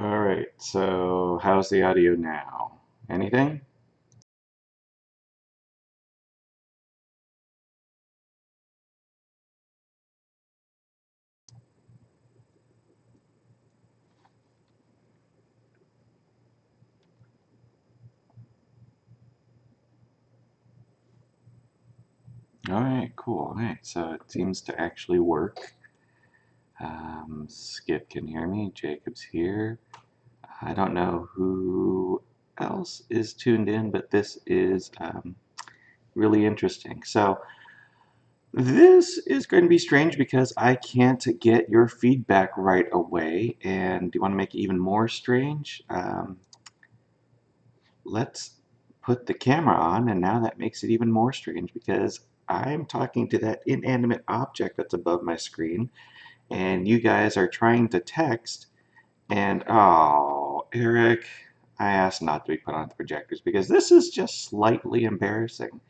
All right, so how's the audio now? Anything? All right, cool. All right, so it seems to actually work. Skip can hear me. Jacob's here. I don't know who else is tuned in, but this is really interesting. So this is going to be strange because I can't get your feedback right away. And do you want to make it even more strange? Let's put the camera on, and now that makes it even more strange because I'm talking to that inanimate object that's above my screen, and you guys are trying to text, and oh, Eric, I asked not to be put on the projectors because this is just slightly embarrassing.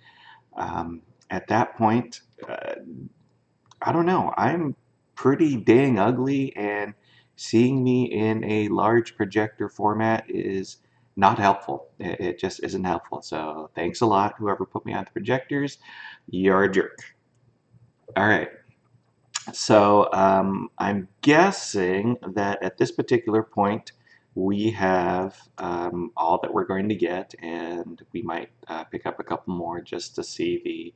At that point, I don't know, I'm pretty dang ugly, and seeing me in a large projector format is not helpful. It just isn't helpful. So thanks a lot, whoever put me on the projectors. You're a jerk. All right. So I'm guessing that at this particular point, we have all that we're going to get, and we might pick up a couple more just to see the.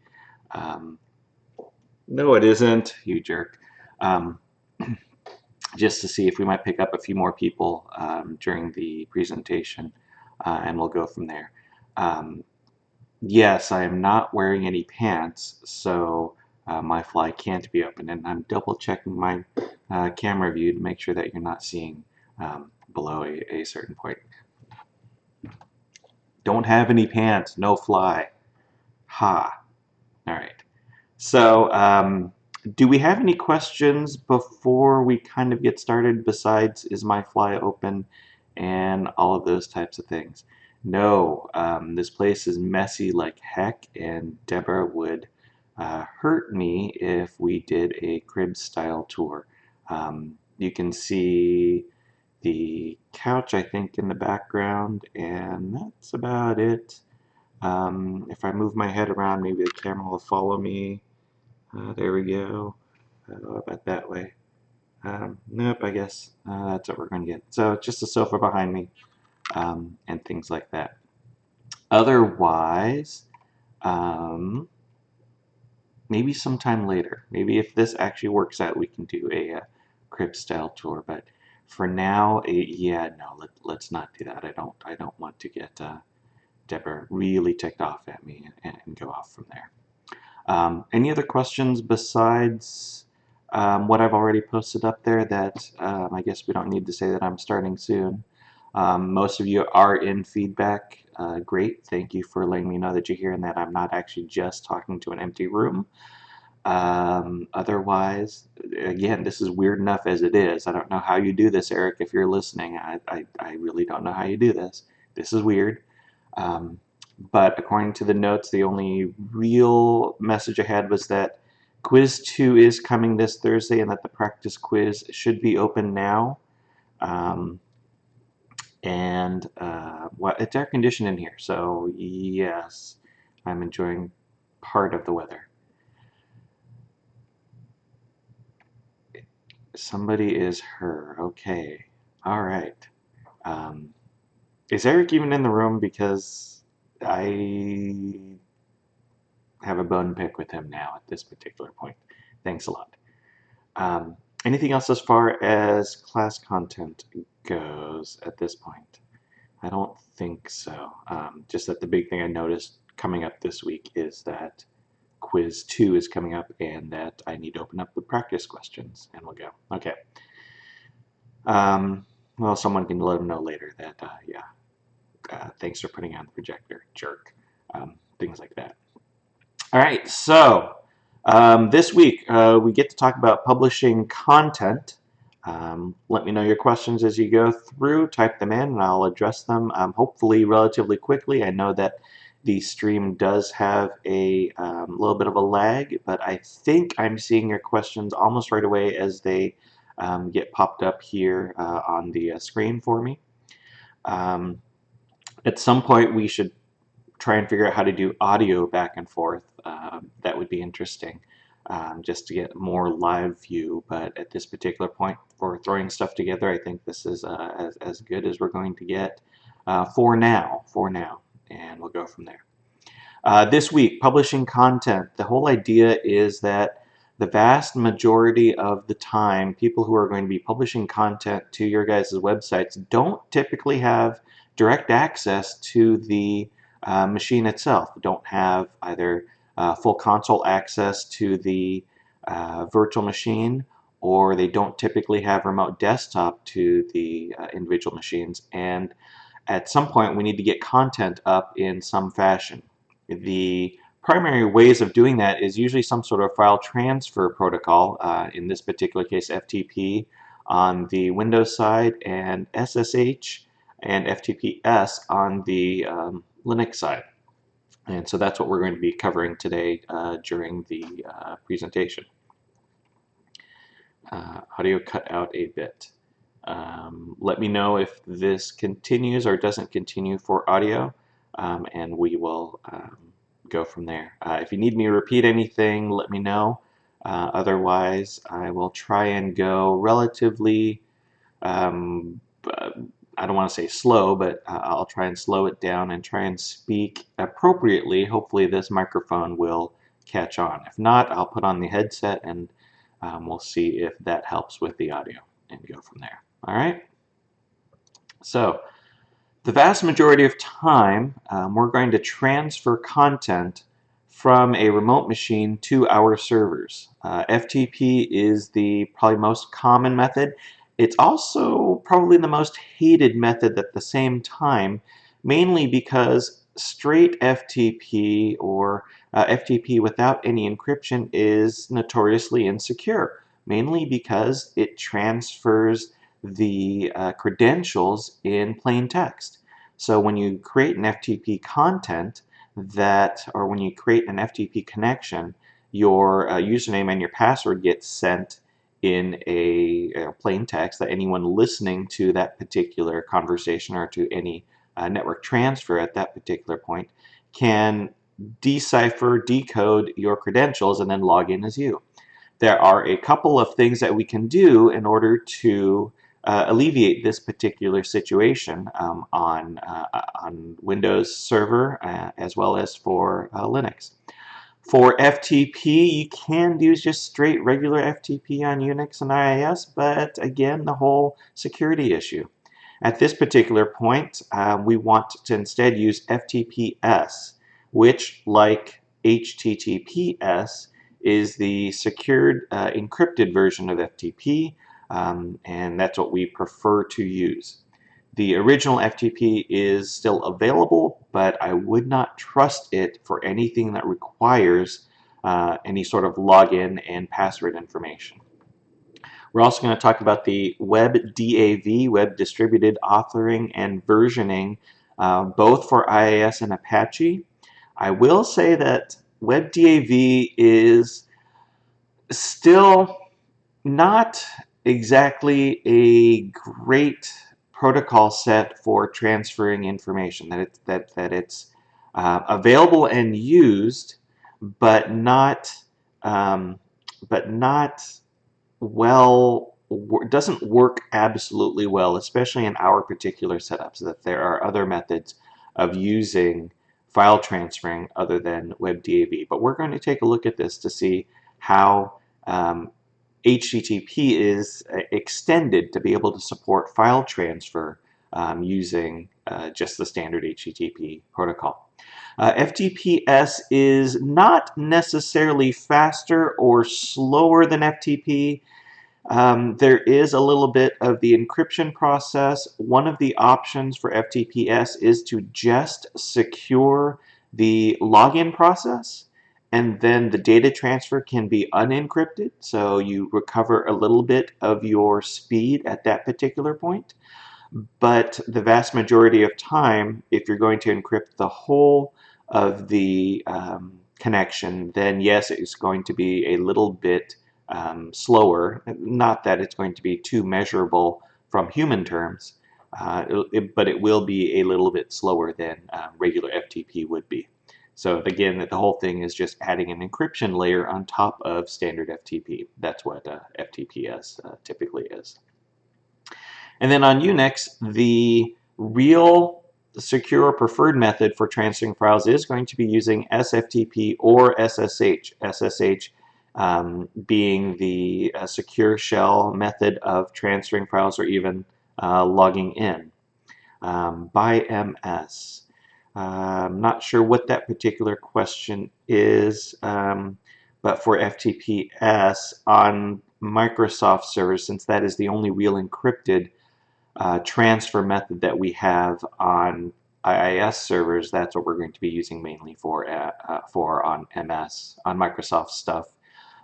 No, it isn't, you jerk. Um, just to see if we might pick up a few more people during the presentation, and we'll go from there. Um, yes, I am not wearing any pants, so my fly can't be open, and I'm double checking my camera view to make sure that you're not seeing below a certain point. Don't have any pants, no fly. Ha. All right. So, do we have any questions before we kind of get started besides is my fly open and all of those types of things? No, this place is messy like heck, and Deborah would hurt me if we did a crib style tour. You can see the couch, I think, in the background, and that's about it. If I move my head around, maybe the camera will follow me. There we go. About that way. Nope, I guess that's what we're going to get. So just a sofa behind me and things like that. Otherwise, um, maybe sometime later. Maybe if this actually works out, we can do a crib style tour. But for now, yeah, no, let's not do that. I don't want to get Deborah really ticked off at me and go off from there. Any other questions besides what I've already posted up there that I guess we don't need to say that I'm starting soon. Most of you are in feedback. Great. Thank you for letting me know that you're here and that I'm not actually just talking to an empty room. Otherwise, again, this is weird enough as it is. I don't know how you do this, Eric, if you're listening. I really don't know how you do this. This is weird. Um, but according to the notes, the only real message I had was that quiz 2 is coming this Thursday and that the practice quiz should be open now. Um, and it's air conditioned in here, so yes, I'm enjoying part of the weather. Somebody is her. Okay. All right. Um, is Eric even in the room? Because I have a bone pick with him now at this particular point. Thanks a lot. Um, Anything else as far as class content goes at this point? I don't think so. Just that the big thing I noticed coming up this week is that quiz 2 is coming up and that I need to open up the practice questions and we'll go. Okay. Well, someone can let them know later that, yeah, thanks for putting on the projector, jerk. Things like that. All right, so this week we get to talk about publishing content. Let me know your questions as you go through. Type them in, and I'll address them hopefully relatively quickly. I know that the stream does have a little bit of a lag, but I think I'm seeing your questions almost right away as they get popped up here on the screen for me. Um, at some point, we should try and figure out how to do audio back and forth. That would be interesting, just to get more live view. But at this particular point, for throwing stuff together, I think this is as good as we're going to get for now. And we'll go from there. This week, publishing content. The whole idea is that the vast majority of the time, people who are going to be publishing content to your guys' websites don't typically have direct access to the machine itself. Don't have either full console access to the virtual machine, or they don't typically have remote desktop to the individual machines. And at some point, we need to get content up in some fashion. The primary ways of doing that is usually some sort of file transfer protocol, in this particular case FTP on the Windows side, and SSH and FTPS on the Linux side. And so that's what we're going to be covering today during the presentation. Audio cut out a bit. Let me know if this continues or doesn't continue for audio, and we will go from there. If you need me to repeat anything, let me know. Otherwise, I will try and go relatively, I don't want to say slow, but I'll try and slow it down and try and speak appropriately. Hopefully this microphone will catch on. If not, I'll put on the headset and we'll see if that helps with the audio and go from there. All right. So the vast majority of time, we're going to transfer content from a remote machine to our servers. FTP is the probably most common method. It's also probably the most hated method at the same time, mainly because straight FTP or FTP without any encryption is notoriously insecure, mainly because it transfers the credentials in plain text. So when you create an FTP content or when you create an FTP connection, your username and your password get sent in a plain text that anyone listening to that particular conversation or to any network transfer at that particular point can decipher, decode your credentials, and then log in as you. There are a couple of things that we can do in order to alleviate this particular situation on Windows Server as well as for Linux. For FTP, you can use just straight regular FTP on Unix and IIS, but again, the whole security issue. At this particular point, we want to instead use FTPS, which, like HTTPS, is the secured encrypted version of FTP, and that's what we prefer to use. The original FTP is still available, but I would not trust it for anything that requires any sort of login and password information. We're also going to talk about the WebDAV, Web Distributed Authoring and Versioning, both for IIS and Apache. I will say that WebDAV is still not exactly a great protocol set for transferring information. That it's available and used, but not well. Doesn't work absolutely well, especially in our particular setups. That there are other methods of using file transferring other than WebDAV. But we're going to take a look at this to see how HTTP is extended to be able to support file transfer using just the standard HTTP protocol. FTPS is not necessarily faster or slower than FTP. There is a little bit of the encryption process. One of the options for FTPS is to just secure the login process, and then the data transfer can be unencrypted, so you recover a little bit of your speed at that particular point. But the vast majority of time, if you're going to encrypt the whole of the connection, then yes, it's going to be a little bit slower. Not that it's going to be too measurable from human terms, but it will be a little bit slower than regular FTP would be. So again, the whole thing is just adding an encryption layer on top of standard FTP. That's what FTPS typically is. And then on Unix, the real secure preferred method for transferring files is going to be using SFTP or SSH. SSH being the secure shell method of transferring files or even logging in by MS. I'm not sure what that particular question is, but for FTPS on Microsoft servers, since that is the only real encrypted transfer method that we have on IIS servers, that's what we're going to be using mainly for on MS, on Microsoft stuff.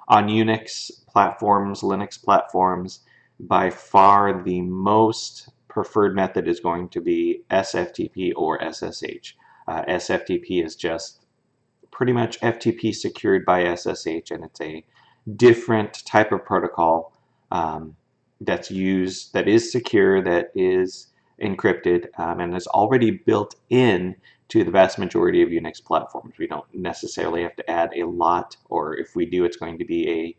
On Unix platforms, Linux platforms, by far the most preferred method is going to be SFTP or SSH. SFTP is just pretty much FTP secured by SSH, and it's a different type of protocol that's used, that is secure, that is encrypted, and is already built in to the vast majority of Unix platforms. We don't necessarily have to add a lot, or if we do, it's going to be a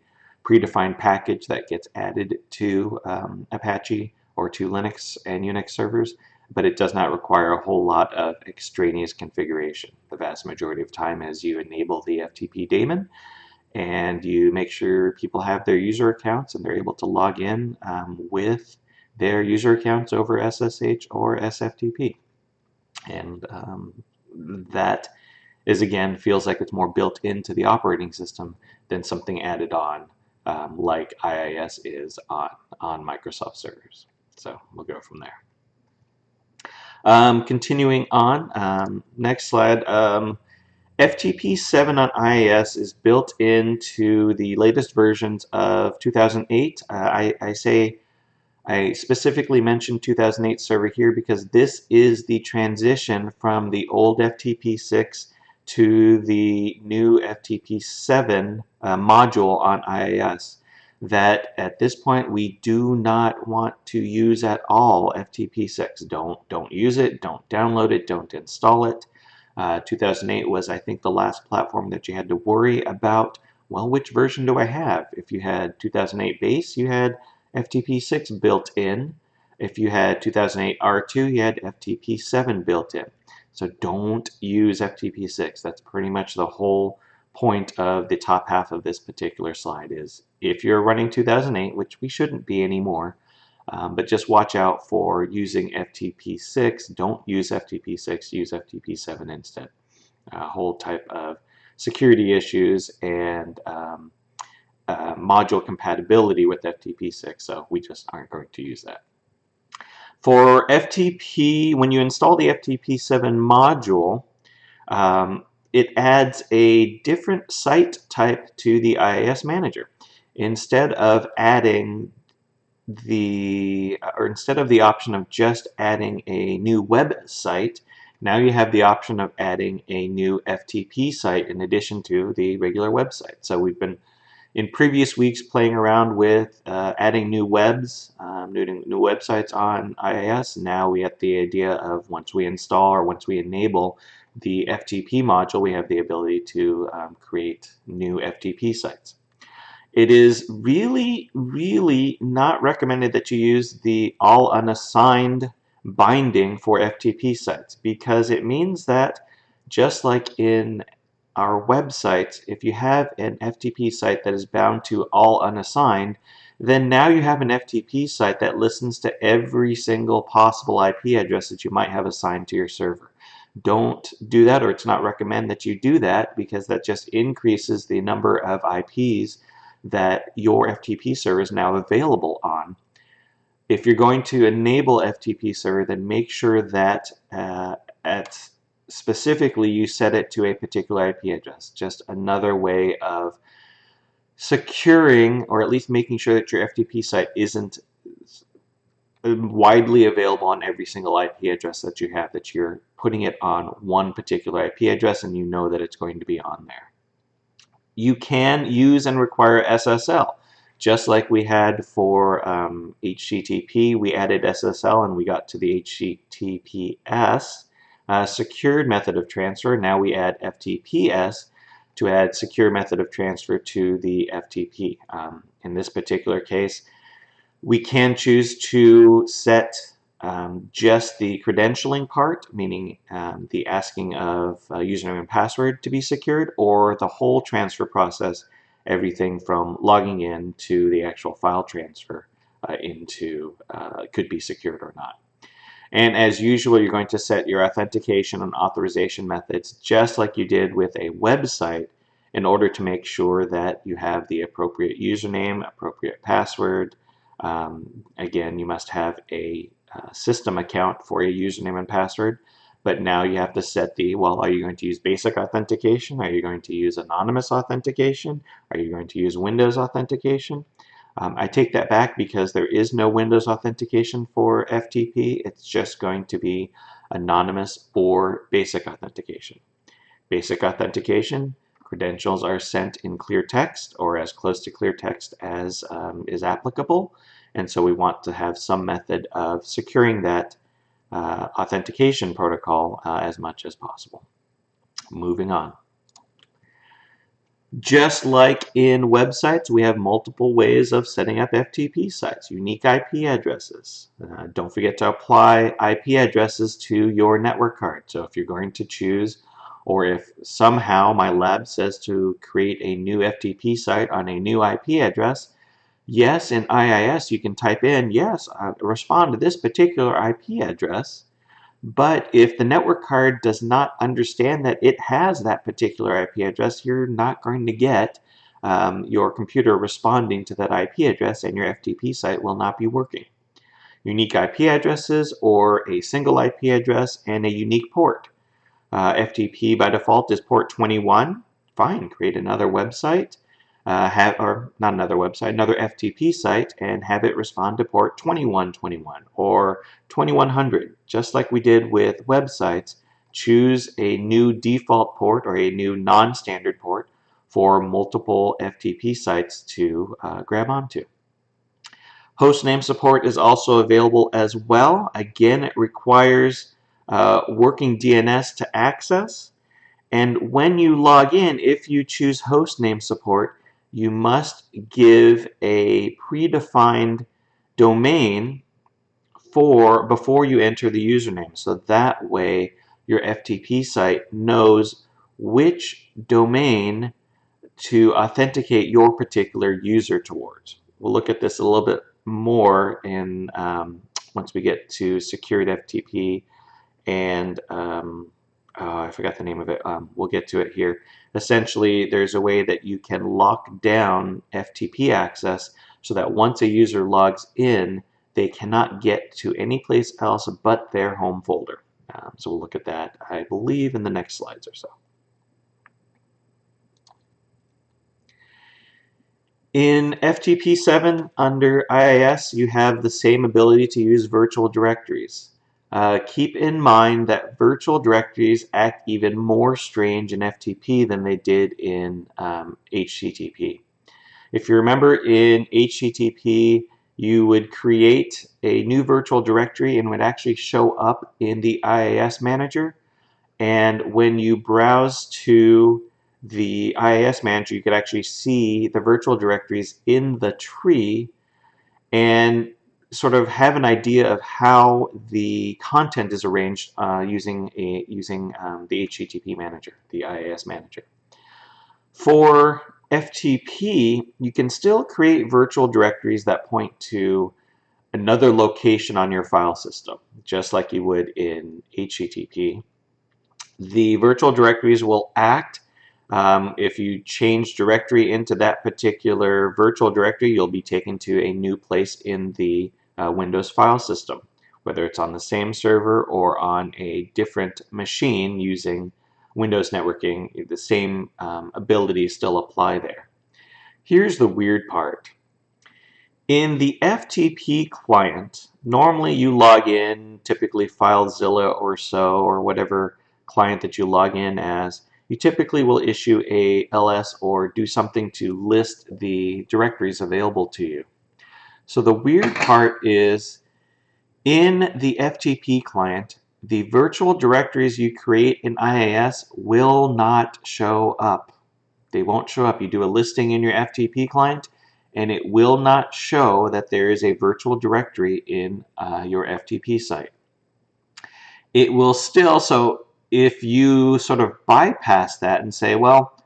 predefined package that gets added to Apache or to Linux and Unix servers, but it does not require a whole lot of extraneous configuration. The vast majority of time as you enable the FTP daemon, and you make sure people have their user accounts and they're able to log in with their user accounts over SSH or SFTP. And that is, again, feels like it's more built into the operating system than something added on like IIS is on Microsoft servers. So we'll go from there. Continuing on, next slide. FTP 7 on IIS is built into the latest versions of 2008. I specifically mentioned 2008 server here because this is the transition from the old FTP 6 to the new FTP 7 module on IIS that at this point we do not want to use at all. FTP 6. Don't use it, don't download it, don't install it. 2008 was, I think, the last platform that you had to worry about, well, which version do I have? If you had 2008 base, you had FTP 6 built in. If you had 2008 R2, you had FTP 7 built in. So don't use FTP 6. That's pretty much the whole point of the top half of this particular slide is if you're running 2008, which we shouldn't be anymore, but just watch out for using FTP 6. Don't use FTP 6, use FTP 7 instead. A whole type of security issues and module compatibility with FTP 6, so we just aren't going to use that. For FTP, when you install the FTP 7 module, it adds a different site type to the IIS manager. Instead of instead of the option of just adding a new website, now you have the option of adding a new FTP site in addition to the regular website. So we've been in previous weeks playing around with adding new new websites on IIS. Now we have the idea of once we install or once we enable the FTP module, we have the ability to create new FTP sites. It is really, really not recommended that you use the all unassigned binding for FTP sites because it means that just like in our websites, if you have an FTP site that is bound to all unassigned, then now you have an FTP site that listens to every single possible IP address that you might have assigned to your server. Don't do that, or it's not recommended that you do that because that just increases the number of IPs that your FTP server is now available on. If you're going to enable FTP server, then make sure that specifically you set it to a particular IP address. Just another way of securing, or at least making sure that your FTP site isn't widely available on every single IP address that you have, that you're putting it on one particular IP address and you know that it's going to be on there. You can use and require SSL. Just like we had for HTTP, we added SSL and we got to the HTTPS secured method of transfer. Now we add FTPS to add secure method of transfer to the FTP. In this particular case, we can choose to set just the credentialing part, meaning the asking of username and password to be secured, or the whole transfer process, everything from logging in to the actual file transfer could be secured or not. And as usual, you're going to set your authentication and authorization methods just like you did with a website in order to make sure that you have the appropriate username, appropriate password. Again, you must have a system account for a username and password, but now you have to set well, are you going to use basic authentication? Are you going to use anonymous authentication? Are you going to use Windows authentication? I take that back because there is no Windows authentication for FTP. It's just going to be anonymous or basic authentication. Basic authentication, credentials are sent in clear text or as close to clear text as is applicable. And so we want to have some method of securing that authentication protocol as much as possible. Moving on. Just like in websites, we have multiple ways of setting up FTP sites, unique IP addresses. Don't forget to apply IP addresses to your network card. So if you're going to choose, or if somehow my lab says to create a new FTP site on a new IP address, yes, in IIS you can type in, yes, respond to this particular IP address. But if the network card does not understand that it has that particular IP address, you're not going to get your computer responding to that IP address, and your FTP site will not be working. Unique IP addresses, or a single IP address and a unique port. FTP by default is port 21. Fine, create another website, or not another website, another FTP site, and have it respond to port 2121 or 2100. Just like we did with websites, choose a new default port or a new non-standard port for multiple FTP sites to grab onto. Hostname support is also available as well. Again, it requires working DNS to access. And when you log in, if you choose hostname support, you must give a predefined domain before you enter the username. So that way your FTP site knows which domain to authenticate your particular user towards. We'll look at this a little bit more once we get to secured FTP and I forgot the name of it. We'll get to it here. Essentially, there's a way that you can lock down FTP access so that once a user logs in, they cannot get to any place else but their home folder. So we'll look at that, I believe, in the next slides or so. In FTP 7 under IIS, you have the same ability to use virtual directories. Keep in mind that virtual directories act even more strange in FTP than they did in HTTP. If you remember, in HTTP, you would create a new virtual directory and it would actually show up in the IIS manager. And when you browse to the IIS manager, you could actually see the virtual directories in the tree and sort of have an idea of how the content is arranged using the HTTP manager, the IIS manager. For FTP, you can still create virtual directories that point to another location on your file system, just like you would in HTTP. The virtual directories will act if you change directory into that particular virtual directory, you'll be taken to a new place in the Windows file system, whether it's on the same server or on a different machine using Windows networking. The same abilities still apply there. Here's the weird part. In the FTP client, normally you log in, typically FileZilla or so, or whatever client that you log in as. you typically will issue a LS or do something to list the directories available to you. So the weird part is in the FTP client, the virtual directories you create in IIS will not show up. They won't show up. You do a listing in your FTP client, and it will not show that there is a virtual directory in your FTP site. It will still, so if you sort of bypass that and say, well,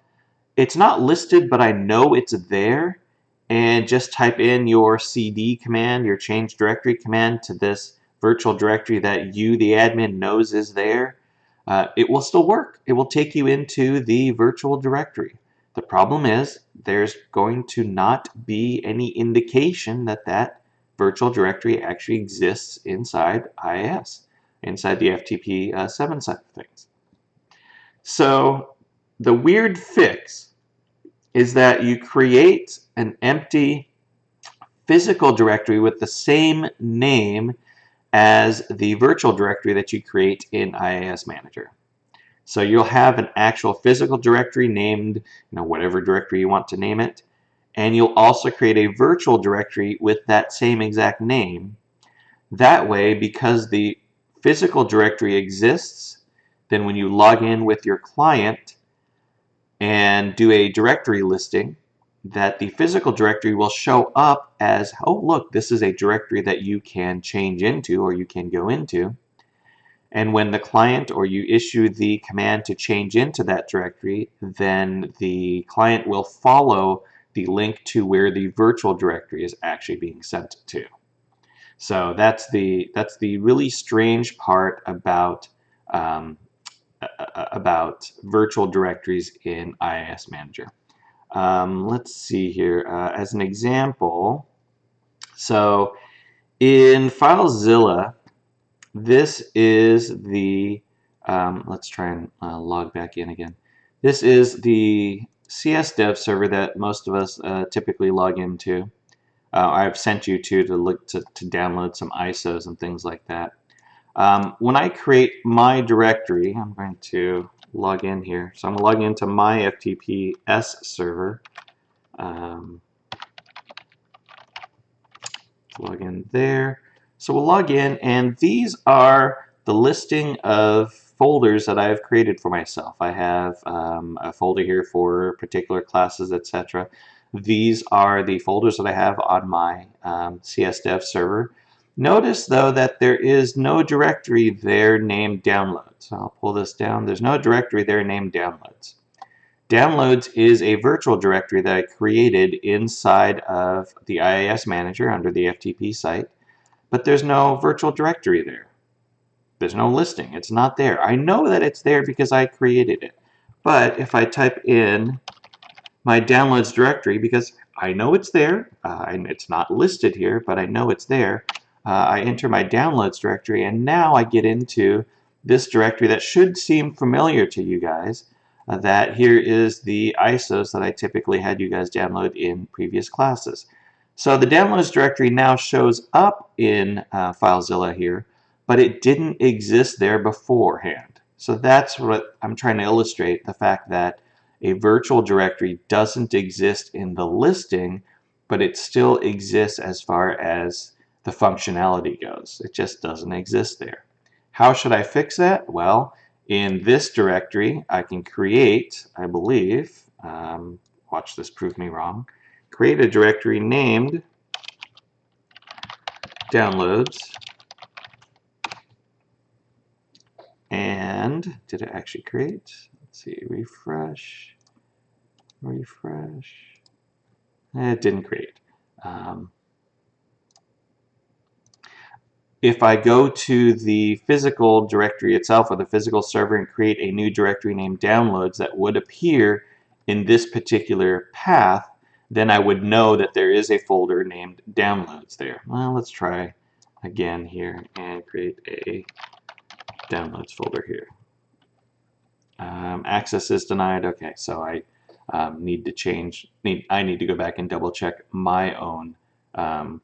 it's not listed, but I know it's there, and just type in your CD command, your change directory command to this virtual directory that you, the admin, knows is there, it will still work. It will take you into the virtual directory. The problem is there's going to not be any indication that that virtual directory actually exists inside IIS, inside the FTP 7 side of things. So the weird fix is that you create an empty physical directory with the same name as the virtual directory that you create in IIS Manager. So you'll have an actual physical directory named, whatever directory you want to name it, and you'll also create a virtual directory with that same exact name. That way, because the physical directory exists, then when you log in with your client and do a directory listing, that the physical directory will show up as, oh, look, this is a directory that you can change into or you can go into. And when the client or you issue the command to change into that directory, then the client will follow the link to where the virtual directory is actually being sent to. So that's the really strange part about virtual directories in IIS Manager. Let's see here. As an example, so in FileZilla, this is the, let's try and log back in again. This is the CS dev server that most of us typically log into. I've sent you to look to download some ISOs and things like that. When I create my directory, I'm going to log in here. So I'm going to log into my FTPS server. Log in there. So we'll log in, and these are the listing of folders that I've created for myself. I have a folder here for particular classes, etc. These are the folders that I have on my CS dev server. Notice, though, that there is no directory there named downloads. So I'll pull this down. There's no directory there named downloads. Downloads is a virtual directory that I created inside of the IIS Manager under the FTP site, but there's no virtual directory there. There's no listing. It's not there. I know that it's there because I created it. But if I type in my downloads directory, because I know it's there, and it's not listed here, but I know it's there, I enter my downloads directory, and now I get into this directory that should seem familiar to you guys. That here is the ISOs that I typically had you guys download in previous classes. So the downloads directory now shows up in FileZilla here, but it didn't exist there beforehand. So that's what I'm trying to illustrate, the fact that a virtual directory doesn't exist in the listing, but it still exists as far as the functionality goes. It just doesn't exist there. How should I fix that? Well, in this directory, I can create, I believe, watch this prove me wrong, create a directory named downloads. And did it actually create? Let's see, refresh. It didn't create. If I go to the physical directory itself or the physical server and create a new directory named downloads that would appear in this particular path, then I would know that there is a folder named downloads there. Well, let's try again here and create a downloads folder here. Access is denied. Okay, so I need to change. I need to go back and double check my own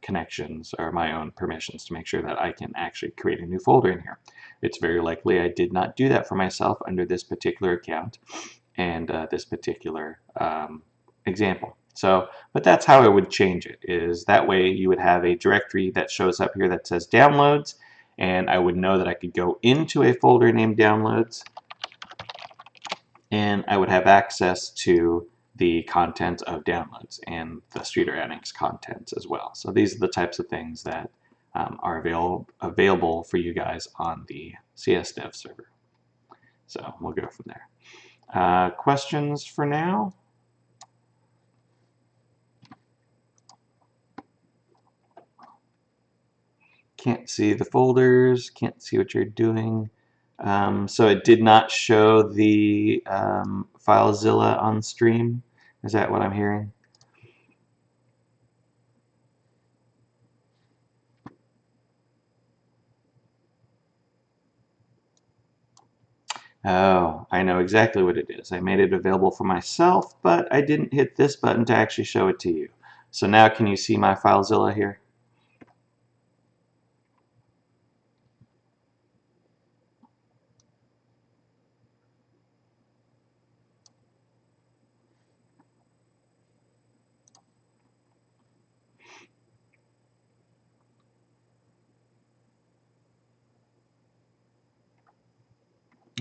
connections or my own permissions to make sure that I can actually create a new folder in here. It's very likely I did not do that for myself under this particular account. and this particular example. So, but that's how I would change it, is that way you would have a directory that shows up here that says downloads, and I would know that I could go into a folder named downloads, and I would have access to the content of downloads and the Streeter Annex content as well. So these are the types of things that are available for you guys on the CS Dev server. So we'll go from there. Questions for now? Can't see the folders, can't see what you're doing. So it did not show the FileZilla on stream. Is that what I'm hearing? Oh, I know exactly what it is. I made it available for myself, but I didn't hit this button to actually show it to you. So now can you see my FileZilla here?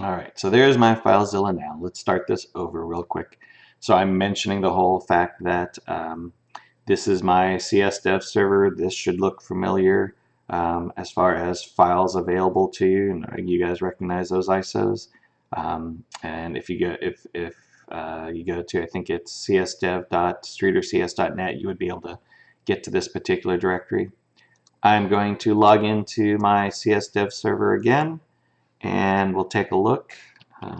All right, so there's my FileZilla now. Let's start this over real quick. So I'm mentioning the whole fact that this is my CS Dev server. This should look familiar as far as files available to you. And you guys recognize those ISOs. And if you go, if you go to, I think it's csdev.streetercs.net, you would be able to get to this particular directory. I'm going to log into my CS Dev server again, and we'll take a look. All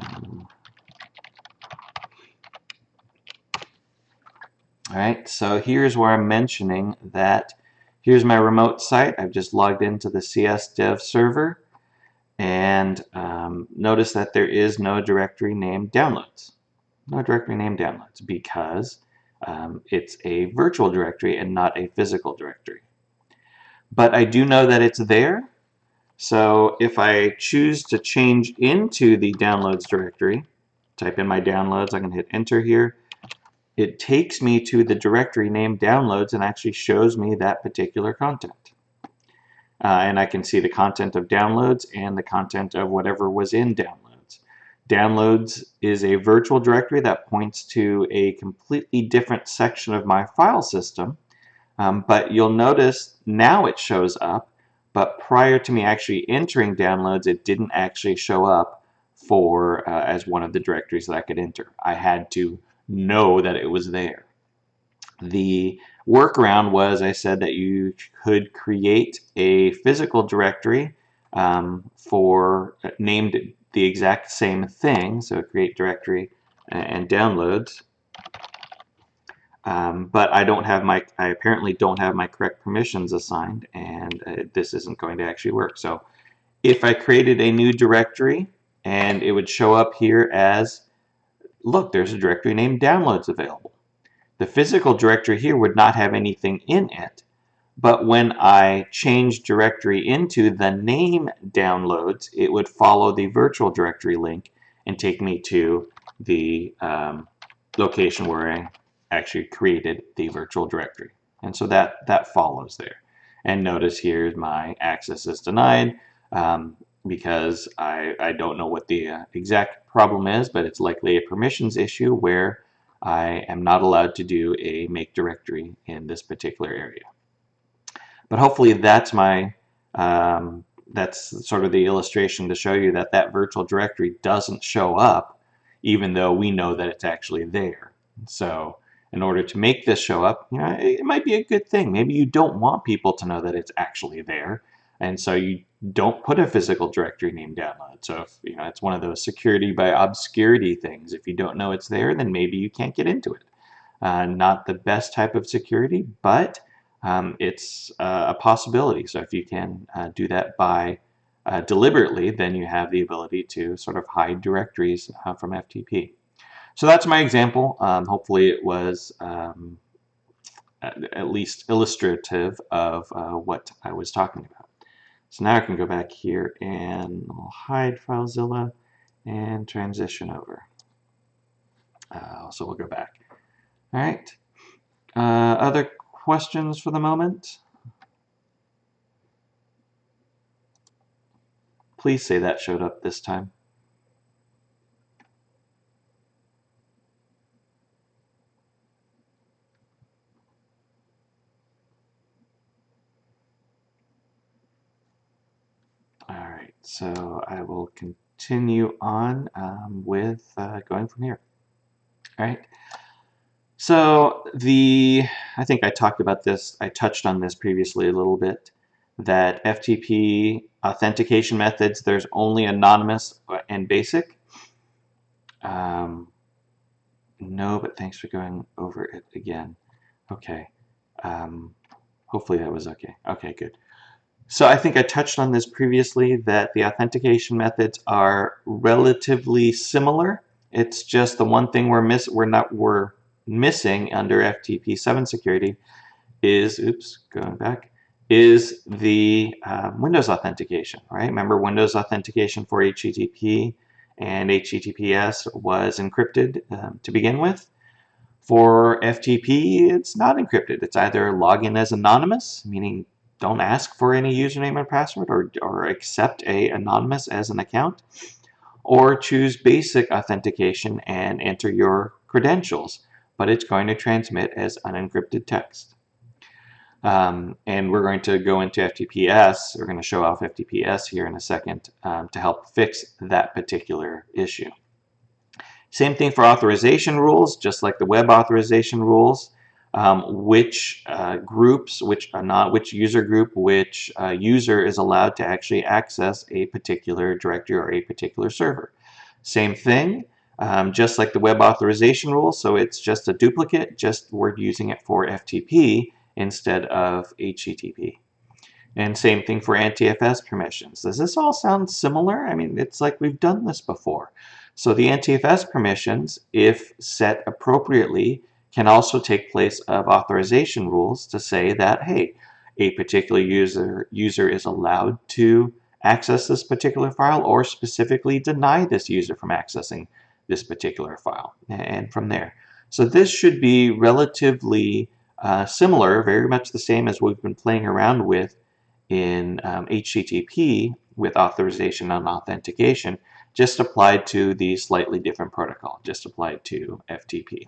right, so here's where I'm mentioning that here's my remote site. I've just logged into the CS Dev server, and notice that there is no directory named downloads. No directory named downloads because it's a virtual directory and not a physical directory. But I do know that it's there. So if I choose to change into the downloads directory, type in my downloads, I can hit enter here. It takes me to the directory named downloads and actually shows me that particular content. And I can see the content of downloads and the content of whatever was in downloads. Downloads is a virtual directory that points to a completely different section of my file system. But you'll notice now it shows up, but prior to me actually entering downloads, it didn't actually show up for as one of the directories that I could enter. I had to know that it was there. The workaround was, I said that you could create a physical directory for named the exact same thing, so create directory and downloads. But I apparently don't have my correct permissions assigned, and this isn't going to actually work. So if I created a new directory, and it would show up here as, look, there's a directory named downloads available. The physical directory here would not have anything in it, but when I change directory into the name downloads, it would follow the virtual directory link and take me to the location where I actually created the virtual directory. And so that follows there. And notice here my access is denied because I don't know what the exact problem is, but it's likely a permissions issue where I am not allowed to do a make directory in this particular area. But hopefully that's that's sort of the illustration to show you that that virtual directory doesn't show up even though we know that it's actually there. So in order to make this show up, it might be a good thing. Maybe you don't want people to know that it's actually there, and so you don't put a physical directory name download. So if it's one of those security by obscurity things. If you don't know it's there, then maybe you can't get into it. Not the best type of security, but it's a possibility. So if you can do that by deliberately, then you have the ability to sort of hide directories from FTP. So that's my example. Hopefully it was at least illustrative of what I was talking about. So now I can go back here and I'll hide FileZilla and transition over. So we'll go back. All right. Other questions for the moment? Please say that showed up this time. All right, so I will continue on with going from here. All right. So I think I talked about this, I touched on this previously a little bit, that FTP authentication methods, there's only anonymous and basic. No, but thanks for going over it again. Okay. Hopefully that was okay. Okay, good. So I think I touched on this previously, that the authentication methods are relatively similar. It's just the one thing we're missing under FTP7 security is, oops, going back, is the Windows authentication, right? Remember, Windows authentication for HTTP and HTTPS was encrypted to begin with. For FTP, it's not encrypted. It's either log in as anonymous, meaning don't ask for any username and password, or accept a anonymous as an account, or choose basic authentication and enter your credentials, but it's going to transmit as unencrypted text. And we're going to go into FTPS. We're going to show off FTPS here in a second to help fix that particular issue. Same thing for authorization rules, just like the web authorization rules. Which user group, which user is allowed to actually access a particular directory or a particular server. Same thing, just like the web authorization rule, so it's just a duplicate, just we're using it for FTP instead of HTTP. And same thing for NTFS permissions. Does this all sound similar? I mean, it's like we've done this before. So the NTFS permissions, if set appropriately, can also take place of authorization rules to say that, hey, a particular user is allowed to access this particular file, or specifically deny this user from accessing this particular file, and from there. So this should be relatively similar, very much the same as we've been playing around with in HTTP with authorization and authentication, just applied to the slightly different protocol, just applied to FTP.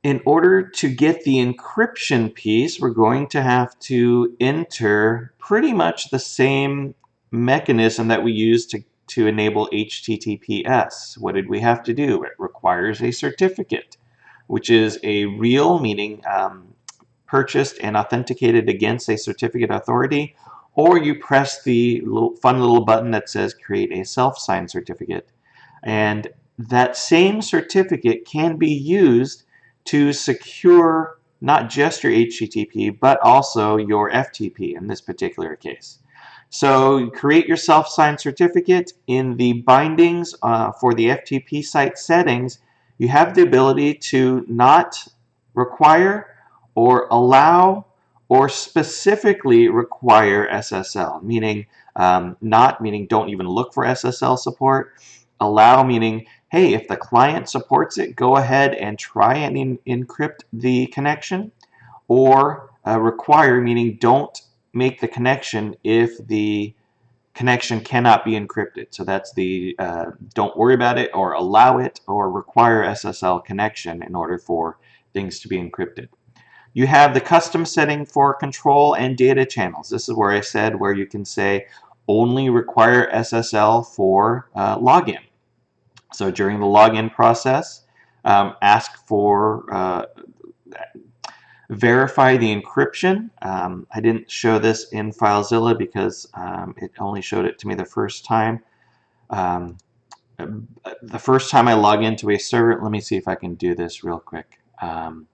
In order to get the encryption piece, we're going to have to enter pretty much the same mechanism that we used to enable HTTPS. What did we have to do? It requires a certificate, which is a real, meaning purchased and authenticated against a certificate authority, or you press the fun little button that says create a self-signed certificate. And that same certificate can be used to secure not just your HTTP, but also your FTP in this particular case. So create your self-signed certificate. In the bindings for the FTP site settings, you have the ability to not require or allow or specifically require SSL, meaning not meaning don't even look for SSL support. Allow meaning, hey, if the client supports it, go ahead and try and encrypt the connection. Or require meaning don't make the connection if the connection cannot be encrypted. So that's the don't worry about it, or allow it, or require SSL connection in order for things to be encrypted. You have the custom setting for control and data channels. This is where I said where you can say only require SSL for login. So during the login process, ask for verify the encryption. I didn't show this in FileZilla because it only showed it to me the first time. The first time I log into a server, let me see if I can do this real quick. Come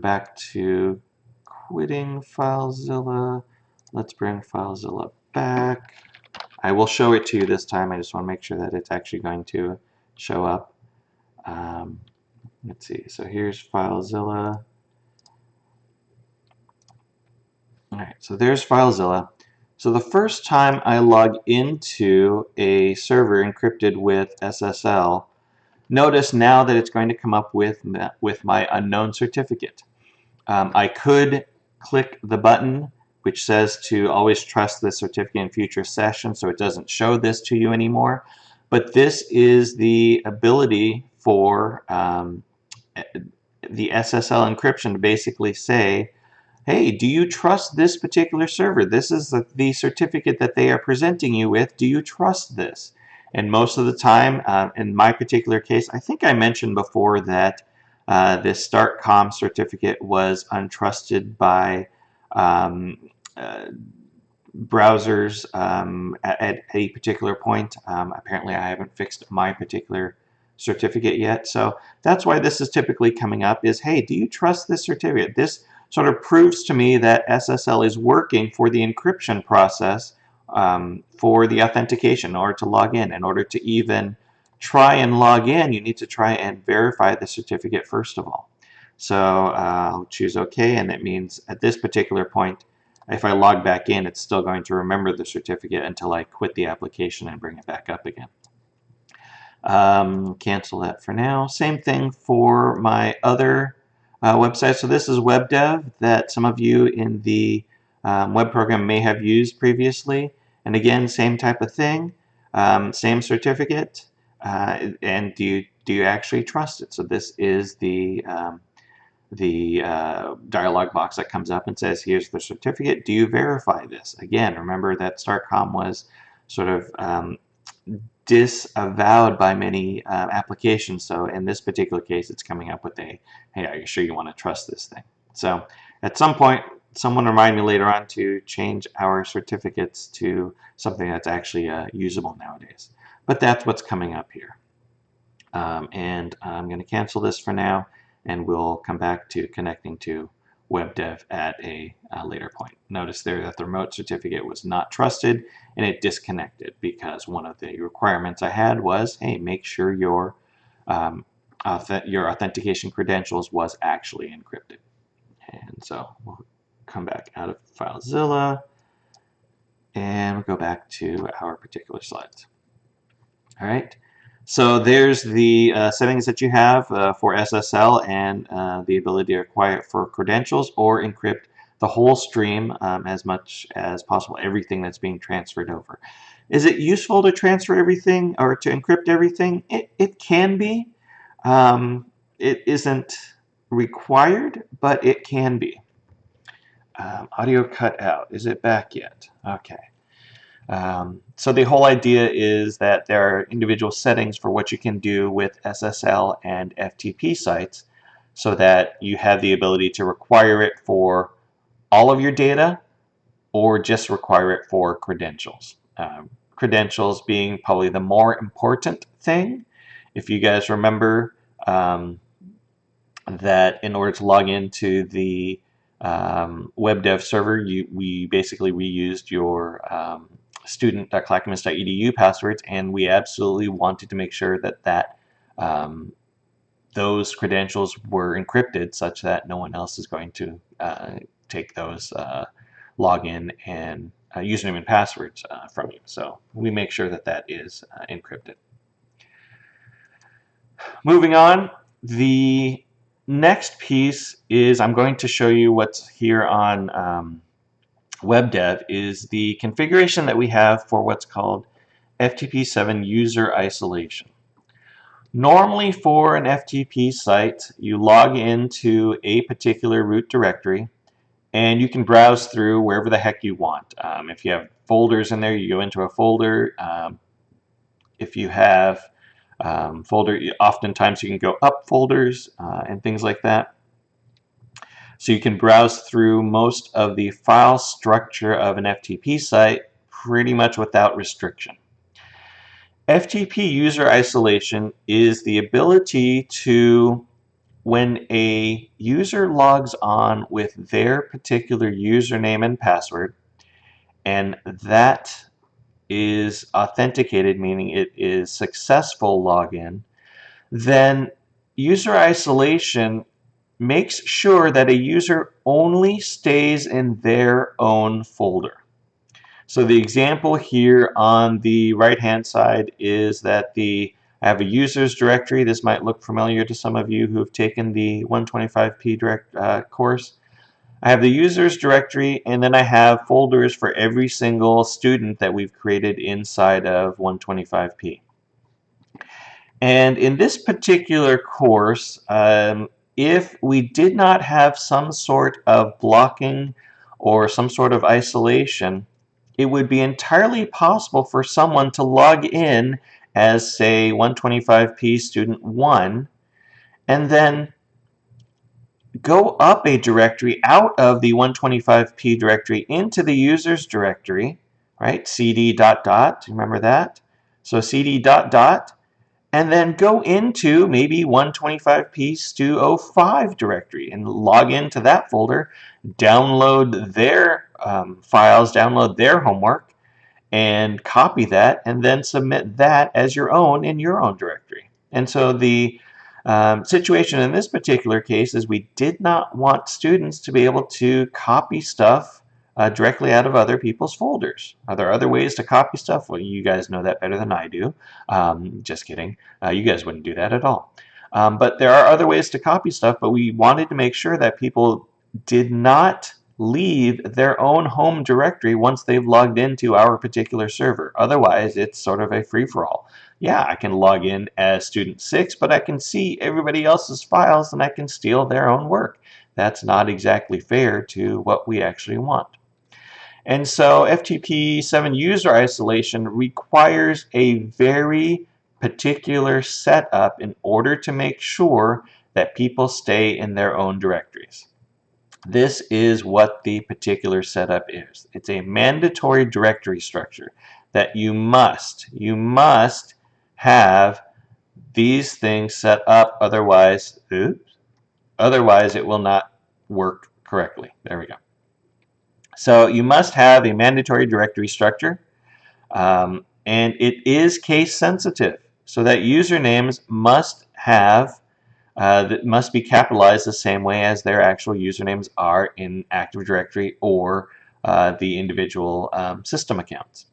back to quitting FileZilla. Let's bring FileZilla back. I will show it to you this time. I just want to make sure that it's actually going to show up. Let's see. So here's FileZilla. All right, so there's FileZilla. So the first time I log into a server encrypted with SSL, notice now that it's going to come up with my unknown certificate. I could click the button which says to always trust this certificate in future sessions, so it doesn't show this to you anymore. But this is the ability for the SSL encryption to basically say, hey, do you trust this particular server? This is the certificate that they are presenting you with. Do you trust this? And most of the time, in my particular case, I think I mentioned before that this StartCom certificate was untrusted by um, uh, browsers at a particular point. Apparently, I haven't fixed my particular certificate yet. So that's why this is typically coming up is, hey, do you trust this certificate? This sort of proves to me that SSL is working for the encryption process for the authentication in order to log in. In order to even try and log in, you need to try and verify the certificate first of all. So I'll choose OK, and that means at this particular point, if I log back in, it's still going to remember the certificate until I quit the application and bring it back up again. Cancel that for now. Same thing for my other website. So this is WebDev that some of you in the web program may have used previously. And again, same type of thing, same certificate. And do you actually trust it? So this is the dialog box that comes up and says, here's the certificate. Do you verify this? Again, remember that StartCom was sort of disavowed by many applications. So in this particular case, it's coming up with a, hey, are you sure you want to trust this thing? So at some point, someone remind me later on to change our certificates to something that's actually usable nowadays. But that's what's coming up here. And I'm going to cancel this for now, and we'll come back to connecting to WebDev at a later point. Notice there that the remote certificate was not trusted, and it disconnected because one of the requirements I had was, hey, make sure your authentication credentials was actually encrypted. And so we'll come back out of FileZilla and go back to our particular slides. All right. So there's the settings that you have for SSL and the ability to acquire for credentials or encrypt the whole stream as much as possible, everything that's being transferred over. Is it useful to transfer everything or to encrypt everything? It can be. It isn't required, but it can be. Audio cut out. Is it back yet? Okay. So the whole idea is that there are individual settings for what you can do with SSL and FTP sites so that you have the ability to require it for all of your data or just require it for credentials. Credentials being probably the more important thing. If you guys remember that in order to log into the WebDev server, we basically reused your student.clackamas.edu passwords, and we absolutely wanted to make sure that those credentials were encrypted such that no one else is going to take those login and username and passwords from you. So we make sure that that is encrypted. Moving on, the next piece is I'm going to show you what's here on WebDev is the configuration that we have for what's called FTP7 user isolation. Normally for an FTP site, you log into a particular root directory and you can browse through wherever the heck you want. If you have folders in there, you go into a folder. If you have oftentimes you can go up folders and things like that. So you can browse through most of the file structure of an FTP site pretty much without restriction. FTP user isolation is the ability to, when a user logs on with their particular username and password, and that is authenticated, meaning it is successful login, then user isolation makes sure that a user only stays in their own folder. So the example here on the right-hand side is that I have a users directory. This might look familiar to some of you who have taken the 125p course. I have the users directory, and then I have folders for every single student that we've created inside of 125p. And in this particular course, if we did not have some sort of blocking or some sort of isolation, it would be entirely possible for someone to log in as, say, 125p student 1, and then go up a directory out of the 125p directory into the users directory, right? cd dot dot, remember that? So cd dot dot, and then go into maybe 125p stu05 directory and log into that folder, download their files, download their homework, and copy that, and then submit that as your own in your own directory. And so the situation in this particular case is we did not want students to be able to copy stuff directly out of other people's folders. Are there other ways to copy stuff? Well, you guys know that better than I do. Just kidding. You guys wouldn't do that at all. But there are other ways to copy stuff, but we wanted to make sure that people did not leave their own home directory once they've logged into our particular server. Otherwise, it's sort of a free-for-all. Yeah, I can log in as student 6, but I can see everybody else's files and I can steal their own work. That's not exactly fair to what we actually want. And so FTP7 user isolation requires a very particular setup in order to make sure that people stay in their own directories. This is what the particular setup is. It's a mandatory directory structure that you must have these things set up, otherwise it will not work correctly. There we go. So you must have a mandatory directory structure, and it is case sensitive, so that usernames must have that must be capitalized the same way as their actual usernames are in Active Directory or the individual system accounts.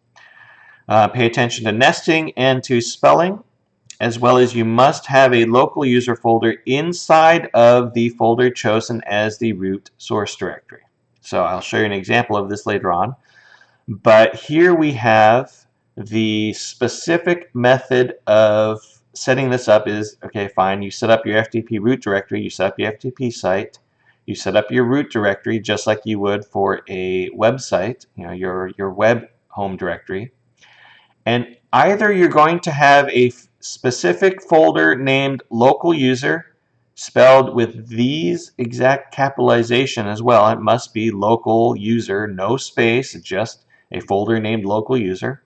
Pay attention to nesting and to spelling, as well as you must have a local user folder inside of the folder chosen as the root source directory. So I'll show you an example of this later on. But here we have the specific method of setting this up is, okay, fine, you set up your FTP root directory, you set up your FTP site, you set up your root directory just like you would for a website, you know, your web home directory. And either you're going to have a specific folder named local user, spelled with these exact capitalization as well. It must be local user, no space, just a folder named local user.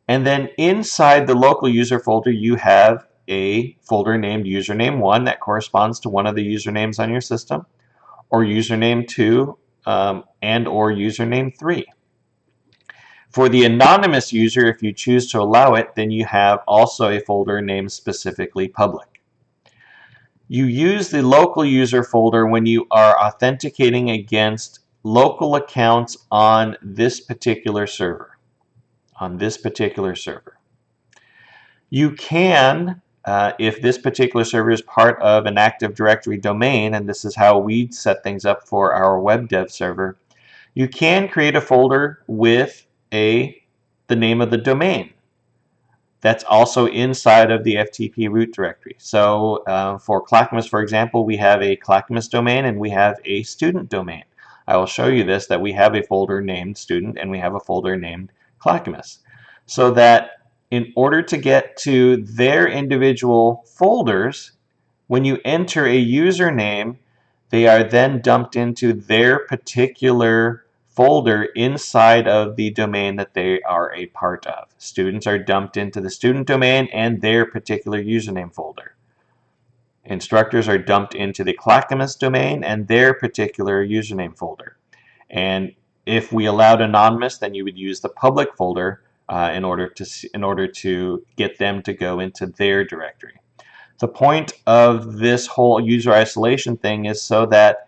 And then inside the local user folder, you have a folder named username1 that corresponds to one of the usernames on your system, or username2 and or username3. For the anonymous user, if you choose to allow it, then you have also a folder named specifically public. You use the local user folder when you are authenticating against local accounts on this particular server. You can, if this particular server is part of an Active Directory domain, and this is how we set things up for our web dev server, you can create a folder with the name of the domain. That's also inside of the FTP root directory. So for Clackamas, for example, we have a Clackamas domain and we have a student domain. I will show you this, that we have a folder named student and we have a folder named Clackamas. So that in order to get to their individual folders, when you enter a username, they are then dumped into their particular folder inside of the domain that they are a part of. Students are dumped into the student domain and their particular username folder. Instructors are dumped into the Clackamas domain and their particular username folder. And if we allowed anonymous, then you would use the public folder in order to get them to go into their directory. The point of this whole user isolation thing is so that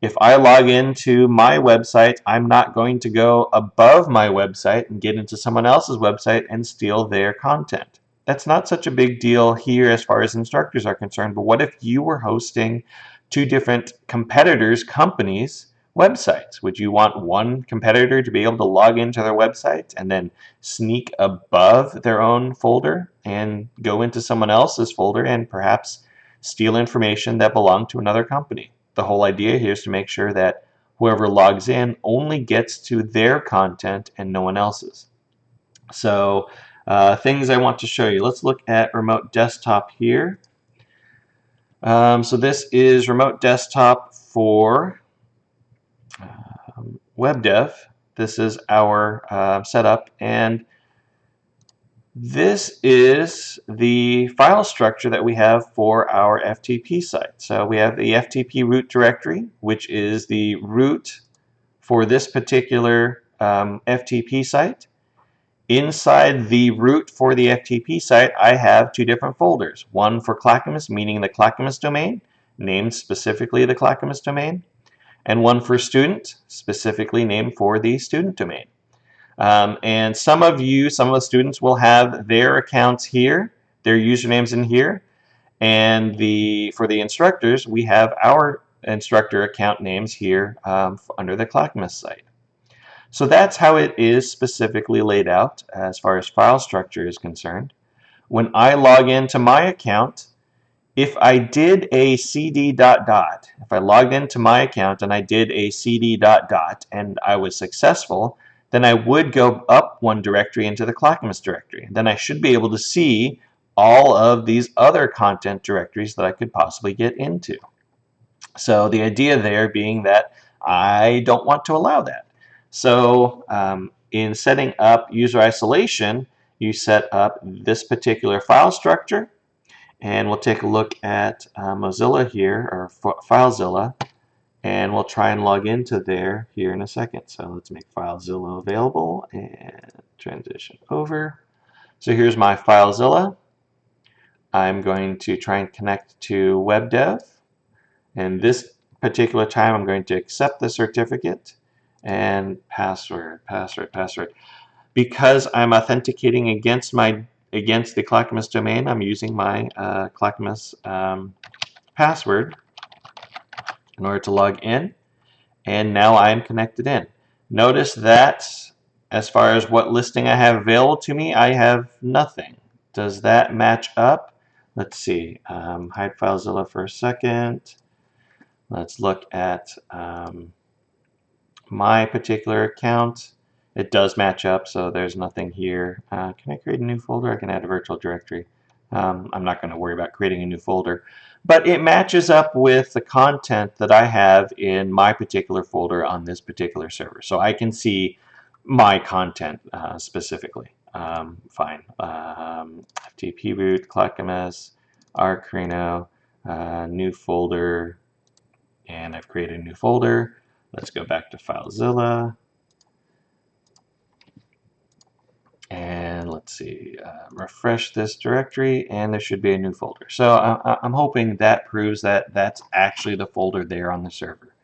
If I log into my website, I'm not going to go above my website and get into someone else's website and steal their content. That's not such a big deal here as far as instructors are concerned, but what if you were hosting two different competitors' companies' websites? Would you want one competitor to be able to log into their website and then sneak above their own folder and go into someone else's folder and perhaps steal information that belonged to another company? The whole idea here is to make sure that whoever logs in only gets to their content and no one else's. So things I want to show you. Let's look at remote desktop here. So this is remote desktop for web dev. This is our setup, and this is the file structure that we have for our FTP site. So we have the FTP root directory, which is the root for this particular FTP site. Inside the root for the FTP site, I have two different folders. One for Clackamas, meaning the Clackamas domain, named specifically the Clackamas domain, and one for student, specifically named for the student domain. And some of the students will have their accounts here, their usernames in here, and for the instructors, we have our instructor account names here under the Clackamas site. So that's how it is specifically laid out as far as file structure is concerned. When I log into my account, if I did a cd dot dot, if I logged into my account and I did a cd dot dot and I was successful, then I would go up one directory into the Clackamas directory. Then I should be able to see all of these other content directories that I could possibly get into. So the idea there being that I don't want to allow that. So in setting up user isolation, you set up this particular file structure, and we'll take a look at Mozilla here, or FileZilla, and we'll try and log into there here in a second. So let's make FileZilla available and transition over. So here's my FileZilla. I'm going to try and connect to WebDev, and this particular time I'm going to accept the certificate and password. Because I'm authenticating against the Clackamas domain, I'm using my Clackamas password in order to log in, and now I'm connected in. Notice that as far as what listing I have available to me, I have nothing. Does that match up? Let's see. Hide FileZilla for a second. Let's look at my particular account. It does match up, so there's nothing here. Can I create a new folder? I can add a virtual directory. I'm not going to worry about creating a new folder, but it matches up with the content that I have in my particular folder on this particular server, so I can see my content specifically. Fine. FTP root, Clackamas, Arcrino, new folder, and I've created a new folder. Let's go back to FileZilla. And let's see, refresh this directory, and there should be a new folder. So I'm hoping that proves that that's actually the folder there on the server.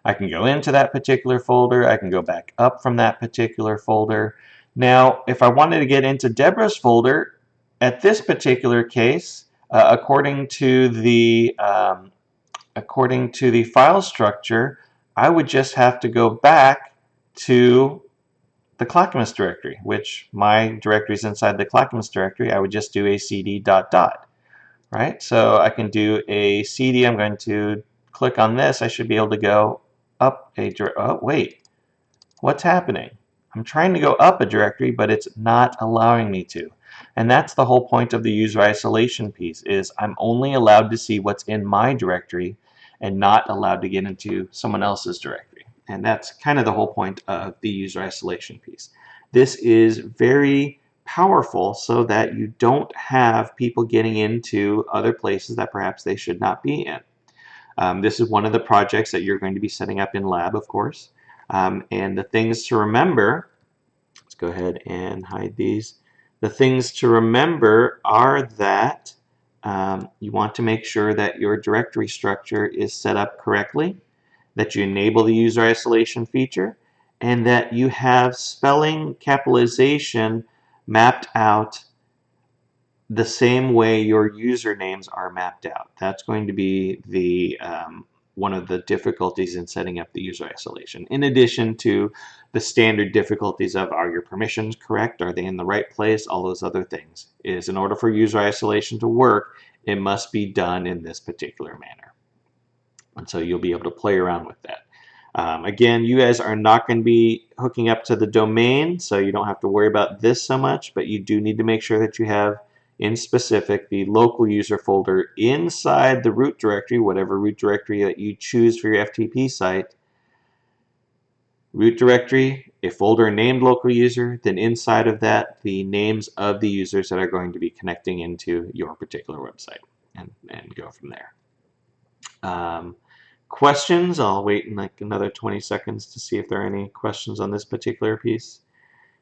I can go into that particular folder. I can go back up from that particular folder. Now, if I wanted to get into Deborah's folder, at this particular case, according to the file structure, I would just have to go back to the Clackamas directory, which my directory is inside the Clackamas directory. I would just do a cd dot dot, right? So I can do a cd. I'm going to click on this. I should be able to go up a oh, wait, what's happening? I'm trying to go up a directory, but it's not allowing me to. And that's the whole point of the user isolation piece, is I'm only allowed to see what's in my directory and not allowed to get into someone else's directory. And that's kind of the whole point of the user isolation piece. This is very powerful so that you don't have people getting into other places that perhaps they should not be in. This is one of the projects that you're going to be setting up in lab, of course. And the things to remember, let's go ahead and hide these. The things to remember are that you want to make sure that your directory structure is set up correctly. that you enable the user isolation feature, and that you have spelling capitalization mapped out the same way your usernames are mapped out. That's going to be the one of the difficulties in setting up the user isolation. In addition to the standard difficulties of, are your permissions correct? Are they in the right place? All those other things. Is in order for user isolation to work, it must be done in this particular manner. And so you'll be able to play around with that. Again, you guys are not going to be hooking up to the domain, so you don't have to worry about this so much, but you do need to make sure that you have, in specific, the local user folder inside the root directory, whatever root directory that you choose for your FTP site. Root directory, a folder named local user, then inside of that, the names of the users that are going to be connecting into your particular website, and go from there. Questions? I'll wait in like another 20 seconds to see if there are any questions on this particular piece.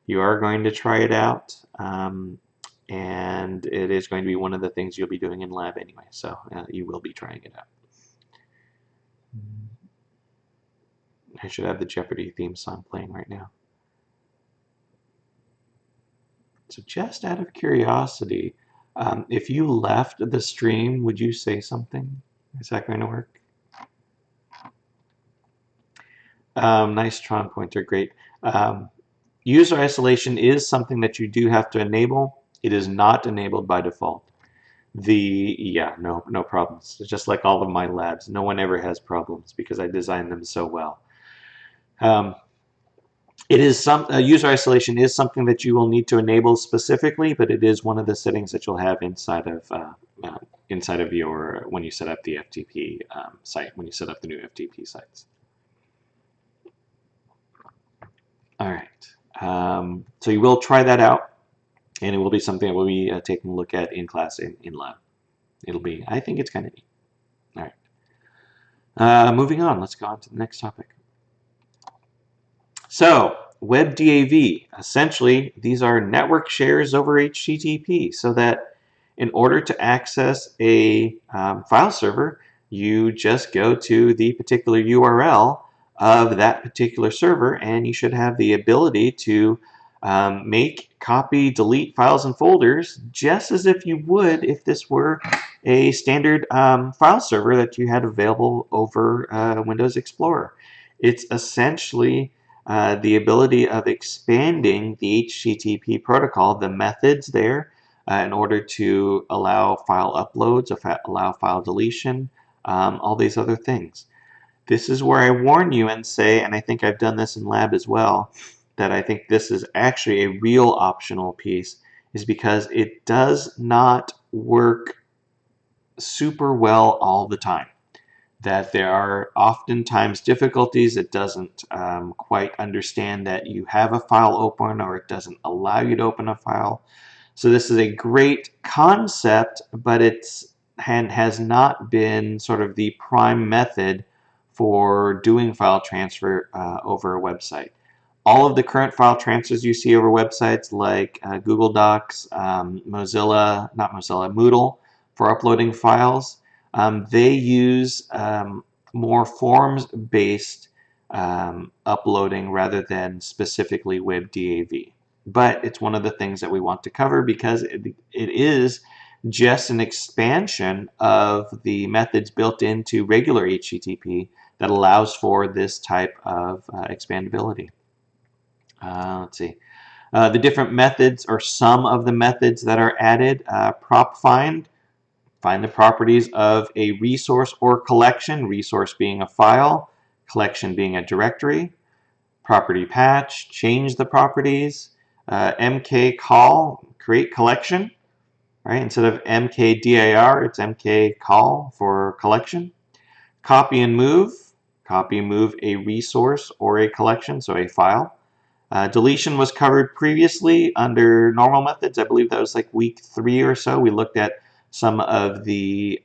You are going to try it out, and it is going to be one of the things you'll be doing in lab anyway, so you will be trying it out. I should have the Jeopardy theme song playing right now. So just out of curiosity, if you left the stream, would you say something? Is that going to work? Nice Tron pointer, great. User isolation is something that you do have to enable. It is not enabled by default. Yeah, no problems. Just like all of my labs, no one ever has problems because I designed them so well. User isolation is something that you will need to enable specifically, but it is one of the settings that you'll have inside of your, when you set up the FTP site, when you set up the new FTP sites. All right, so you will try that out, and it will be something that we'll be taking a look at in class in lab. It'll be, I think it's kind of neat. All right, moving on, let's go on to the next topic. So, WebDAV, essentially, these are network shares over HTTP, so that in order to access a file server, you just go to the particular URL of that particular server, and you should have the ability to make, copy, delete files and folders just as if you would if this were a standard file server that you had available over Windows Explorer. It's essentially the ability of expanding the HTTP protocol, the methods there, in order to allow file uploads, allow file deletion, all these other things. This is where I warn you and say, and I think I've done this in lab as well, that I think this is actually a real optional piece, is because it does not work super well all the time. That there are oftentimes difficulties. It doesn't quite understand that you have a file open, or it doesn't allow you to open a file. So this is a great concept, but has not been sort of the prime method for doing file transfer over a website. All of the current file transfers you see over websites like Google Docs, Moodle for uploading files, they use more forms-based uploading rather than specifically WebDAV. But it's one of the things that we want to cover because it is just an expansion of the methods built into regular HTTP that allows for this type of expandability. Let's see. The different methods, or some of the methods that are added: prop find the properties of a resource or collection, resource being a file, collection being a directory. Property patch, change the properties. MK call, create collection. Right? Instead of mkdir, it's mk call for collection. Copy and move a resource or a collection, so a file. Deletion was covered previously under normal methods. I believe that was like week 3 or so. We looked at some of the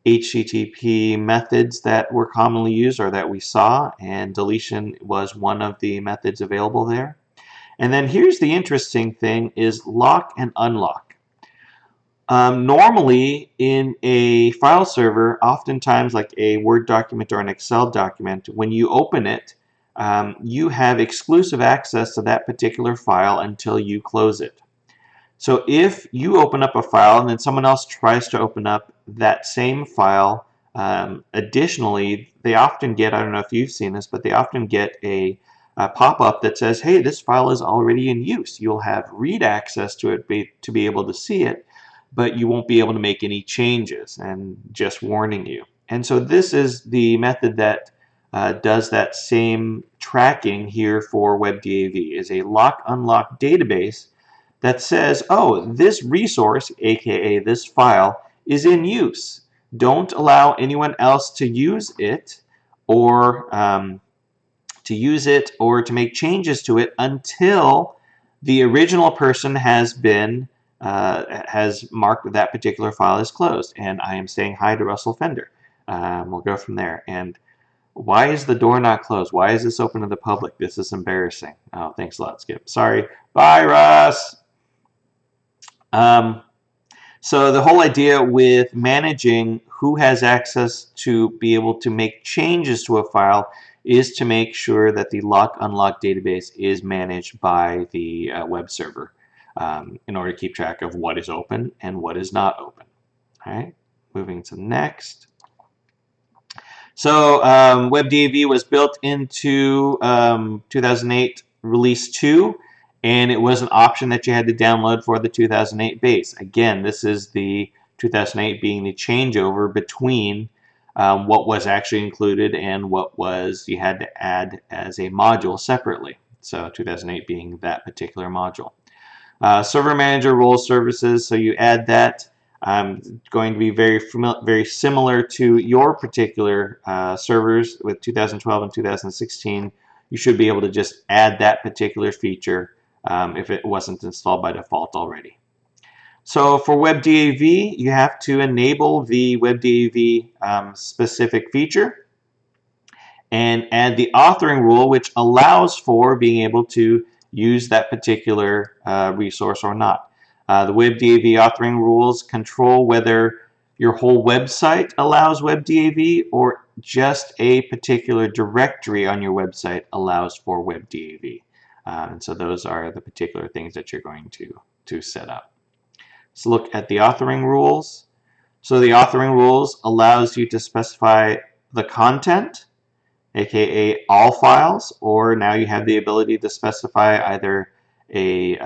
HTTP methods that were commonly used or that we saw, and deletion was one of the methods available there. And then here's the interesting thing, is lock and unlock. Normally, in a file server, oftentimes like a Word document or an Excel document, when you open it, you have exclusive access to that particular file until you close it. So if you open up a file and then someone else tries to open up that same file, additionally, they often get, I don't know if you've seen this, but they often get a pop-up that says, hey, this file is already in use. You'll have read access to it to be able to see it, but you won't be able to make any changes, and just warning you. And so this is the method that does that same tracking here for WebDAV, is a lock-unlock database that says, oh, this resource, aka this file, is in use. Don't allow anyone else to use it or to make changes to it until the original person has marked that particular file as closed. And I am saying hi to Russell Fender. We'll go from there. And why is the door not closed? Why is this open to the public? This is embarrassing. Oh, thanks a lot, Skip. Sorry. Bye, Russ. Um, so the whole idea with managing who has access to be able to make changes to a file is to make sure that the lock-unlock database is managed by the web server in order to keep track of what is open and what is not open. All right, moving to next. So WebDAV was built into 2008 release 2, and it was an option that you had to download for the 2008 base. Again, this is the 2008 being the changeover between what was actually included and what was you had to add as a module separately. So 2008 being that particular module. Server manager role services, so you add that. Going to be very similar to your particular servers with 2012 and 2016. You should be able to just add that particular feature if it wasn't installed by default already. So for WebDAV, you have to enable the WebDAV specific feature and add the authoring rule, which allows for being able to use that particular resource or not. The WebDAV authoring rules control whether your whole website allows WebDAV or just a particular directory on your website allows for WebDAV. And so those are the particular things that you're going to set up. Let's look at the authoring rules. So the authoring rules allows you to specify the content, aka all files, or now you have the ability to specify either a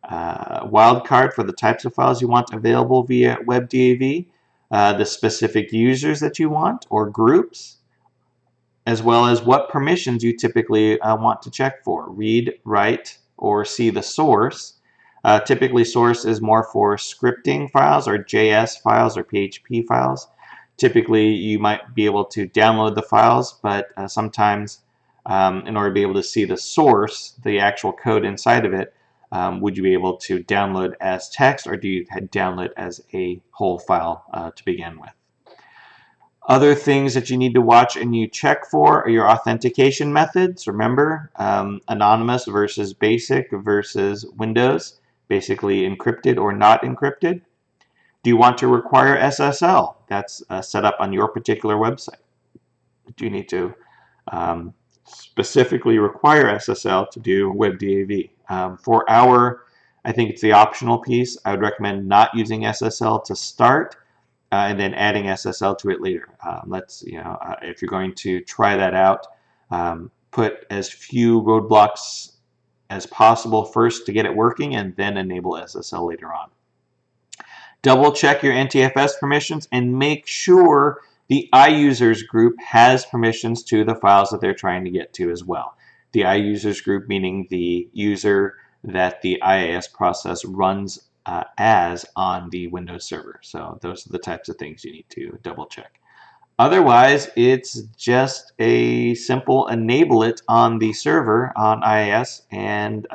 wildcard for the types of files you want available via WebDAV, the specific users that you want, or groups, as well as what permissions you typically want to check for. Read, write, or see the source. Typically, source is more for scripting files or JS files or PHP files. Typically, you might be able to download the files, but sometimes in order to be able to see the source, the actual code inside of it, would you be able to download as text, or do you download as a whole file to begin with? Other things that you need to watch and you check for are your authentication methods. Remember, anonymous versus basic versus Windows, basically encrypted or not encrypted. Do you want to require SSL? That's set up on your particular website. Do you need to specifically require SSL to do WebDAV? I think it's the optional piece. I would recommend not using SSL to start and then adding SSL to it later. If you're going to try that out, put as few roadblocks as possible first to get it working, and then enable SSL later on. Double check your NTFS permissions and make sure the iUsers group has permissions to the files that they're trying to get to as well. The iUsers group meaning the user that the IIS process runs as on the Windows server. So those are the types of things you need to double check. Otherwise, it's just a simple enable it on the server on IIS, and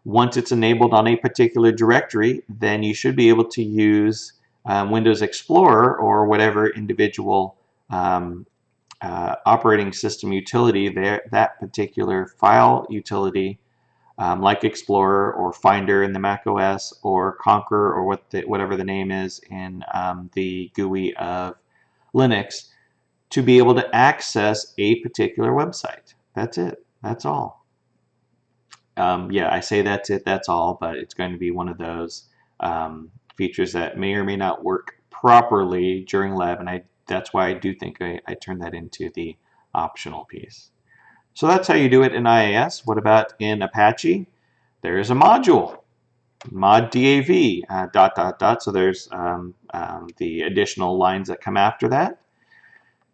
once it's enabled on a particular directory, then you should be able to use Windows Explorer or whatever individual operating system utility that particular file utility like Explorer or Finder in the Mac OS, or Conquer, or whatever the name is in the GUI of Linux, to be able to access a particular website. That's it. That's all. Yeah, I say that's it, that's all, but it's going to be one of those features that may or may not work properly during lab, and that's why I do think I turn that into the optional piece. So that's how you do it in IIS. What about in Apache? There's a module, mod DAV, dot, dot, dot. So there's the additional lines that come after that.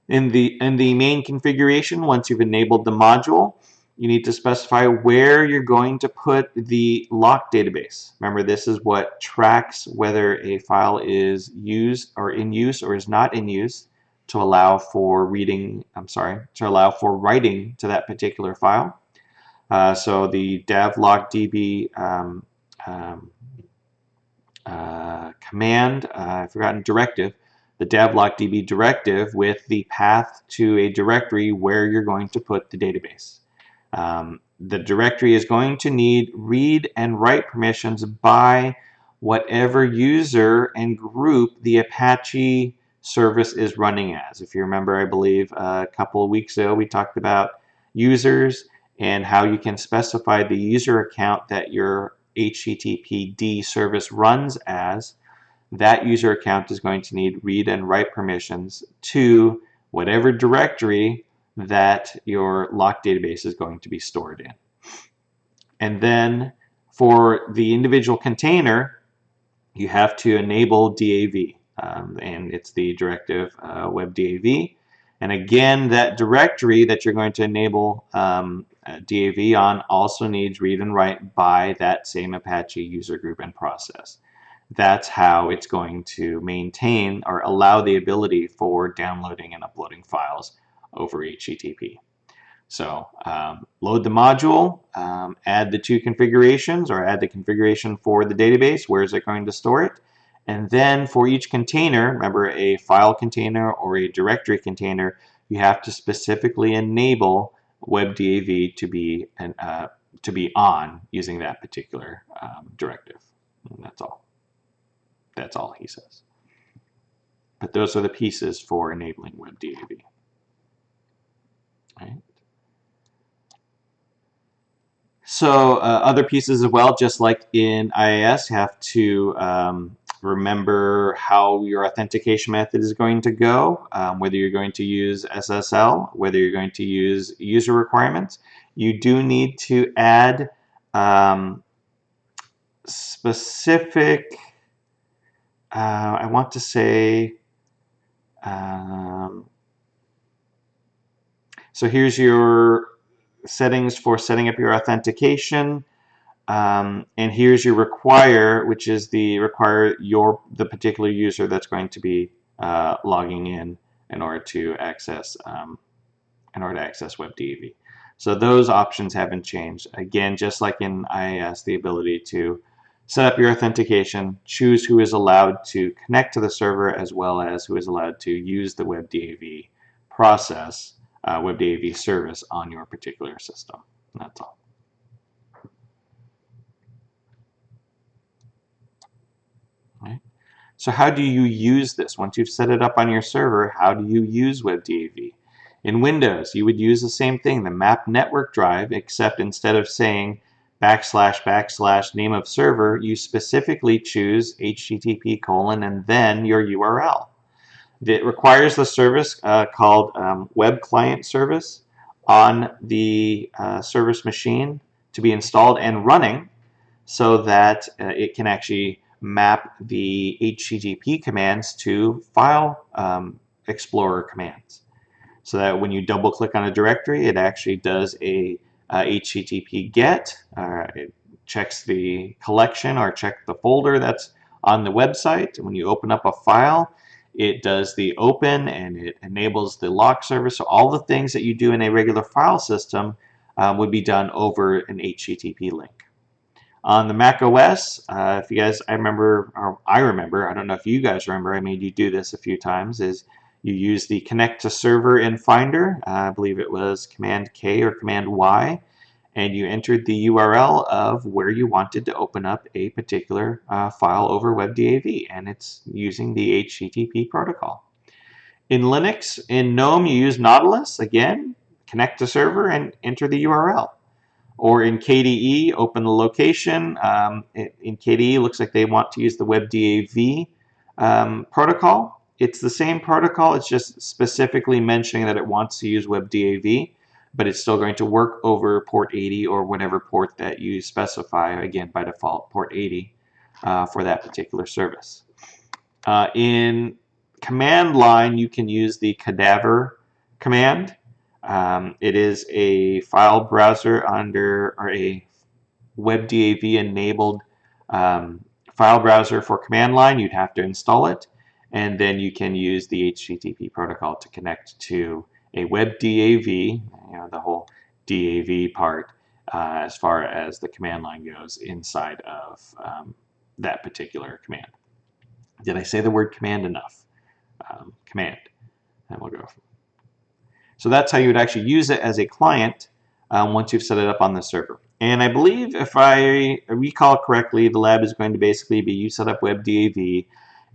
In the main configuration, once you've enabled the module, you need to specify where you're going to put the lock database. Remember, this is what tracks whether a file is used or in use or is not in use to allow for to allow for writing to that particular file. So the davlogdb command, I've forgotten, directive, the davlogdb directive with the path to a directory where you're going to put the database. The directory is going to need read and write permissions by whatever user and group the Apache service is running as. If you remember, I believe a couple of weeks ago we talked about users and how you can specify the user account that your HTTPD service runs as. That user account is going to need read and write permissions to whatever directory that your lock database is going to be stored in. And then for the individual container, you have to enable DAV, and it's the directive webdav. And again, that directory that you're going to enable DAV on also needs read and write by that same Apache user group and process. That's how it's going to maintain or allow the ability for downloading and uploading files over HTTP. So load the module, add the two configurations, or add the configuration for the database, where is it going to store it, and then for each container, remember, a file container or a directory container, you have to specifically enable webdav to be on using that particular directive. And that's all. That's all he says. But those are the pieces for enabling webdav. Right? So other pieces as well, just like in IIS, you have to remember how your authentication method is going to go, whether you're going to use SSL, whether you're going to use user requirements. You do need to add specific, I want to say, so here's your settings for setting up your authentication, and here's your require, which is the particular user that's going to be logging in order to access webdav. So those options haven't changed. Again, just like in IIS, the ability to set up your authentication, choose who is allowed to connect to the server, as well as who is allowed to use the webdav process, webdav service on your particular system. That's all. Right? So how do you use this? Once you've set it up on your server, how do you use webdav? In Windows, you would use the same thing, the map network drive, except instead of saying / name of server, you specifically choose HTTP : and then your URL. It requires the service called web client service on the service machine to be installed and running, so that it can actually map the HTTP commands to file explorer commands. So that when you double click on a directory, it actually does a HTTP get, it checks the collection or check the folder that's on the website. When you open up a file, it does the open and it enables the lock service. So all the things that you do in a regular file system would be done over an HTTP link. On the Mac OS, if you guys, I remember, I don't know if you guys remember, I made you do this a few times, is you use the connect to server in Finder. I believe it was Command K or Command Y, and you entered the URL of where you wanted to open up a particular file over WebDAV, and it's using the HTTP protocol. In Linux, in GNOME, you use Nautilus. Again, connect to server and enter the URL. Or in KDE, open the location. In KDE, it looks like they want to use the WebDAV protocol. It's the same protocol, it's just specifically mentioning that it wants to use WebDAV, but it's still going to work over port 80 or whatever port that you specify, again, by default, port 80 for that particular service. In command line, you can use the cadaver command. It is a file browser under, or a WebDAV enabled file browser for command line. You'd have to install it, and then you can use the HTTP protocol to connect to a WebDAV, the whole DAV part, as far as the command line goes inside of that particular command. Did I say the word command enough? Command. And we'll go. So that's how you would actually use it as a client once you've set it up on the server. And I believe, if I recall correctly, the lab is going to basically be you set up WebDAV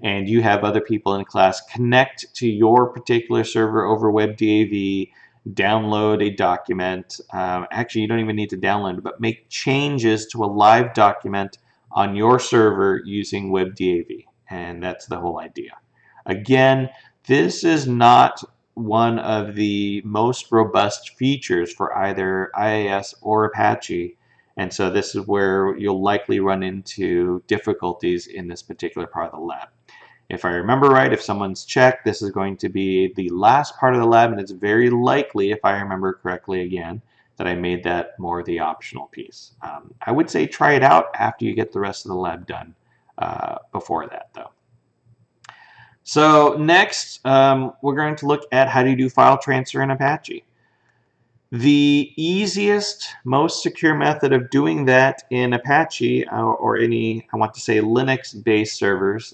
and you have other people in class connect to your particular server over WebDAV, download a document. Actually, you don't even need to download it, but make changes to a live document on your server using WebDAV. And that's the whole idea. Again, this is not one of the most robust features for either IIS or Apache, and so this is where you'll likely run into difficulties in this particular part of the lab. If I remember right, if someone's checked, this is going to be the last part of the lab, and it's very likely, if I remember correctly again, that I made that more the optional piece. I would say try it out after you get the rest of the lab done before that, though. So next, we're going to look at how to do file transfer in Apache. The easiest, most secure method of doing that in Apache or any, I want to say, Linux-based servers,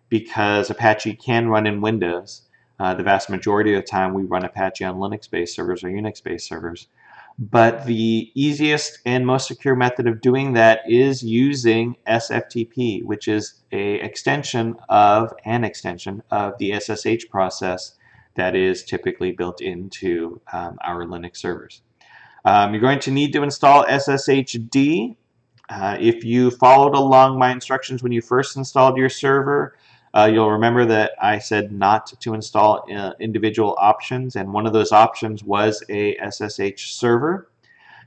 because Apache can run in Windows. The vast majority of the time we run Apache on Linux-based servers or Unix-based servers. But the easiest and most secure method of doing that is using SFTP, which is an extension of the SSH process that is typically built into our Linux servers. You're going to need to install SSHD. If you followed along my instructions when you first installed your server, you'll remember that I said not to install individual options, and one of those options was a SSH server.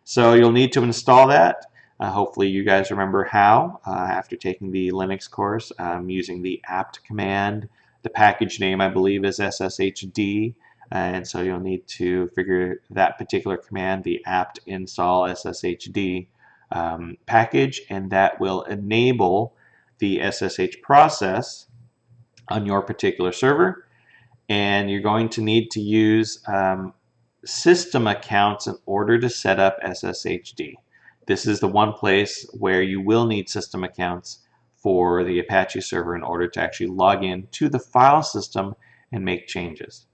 So you'll need to install that. Hopefully you guys remember how after taking the Linux course, using the apt command. The package name, I believe, is SSHD, and so you'll need to figure that particular command, the apt install SSHD package, and that will enable the SSH process on your particular server. And you're going to need to use system accounts in order to set up SSHD. This is the one place where you will need system accounts for the Apache server in order to actually log in to the file system and make changes.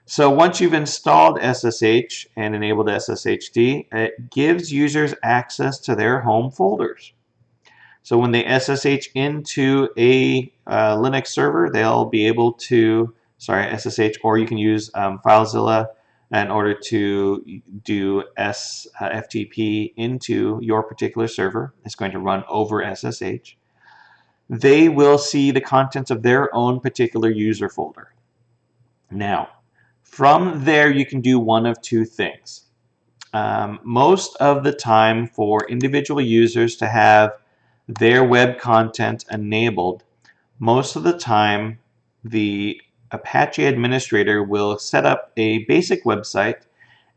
So once you've installed SSH and enabled SSHD, it gives users access to their home folders. So when they SSH into a Linux server, they'll be able to, SSH, or you can use FileZilla in order to do FTP into your particular server. It's going to run over SSH. They will see the contents of their own particular user folder. Now, from there, you can do one of two things. Most of the time, for individual users to have their web content enabled, most of the time the Apache administrator will set up a basic website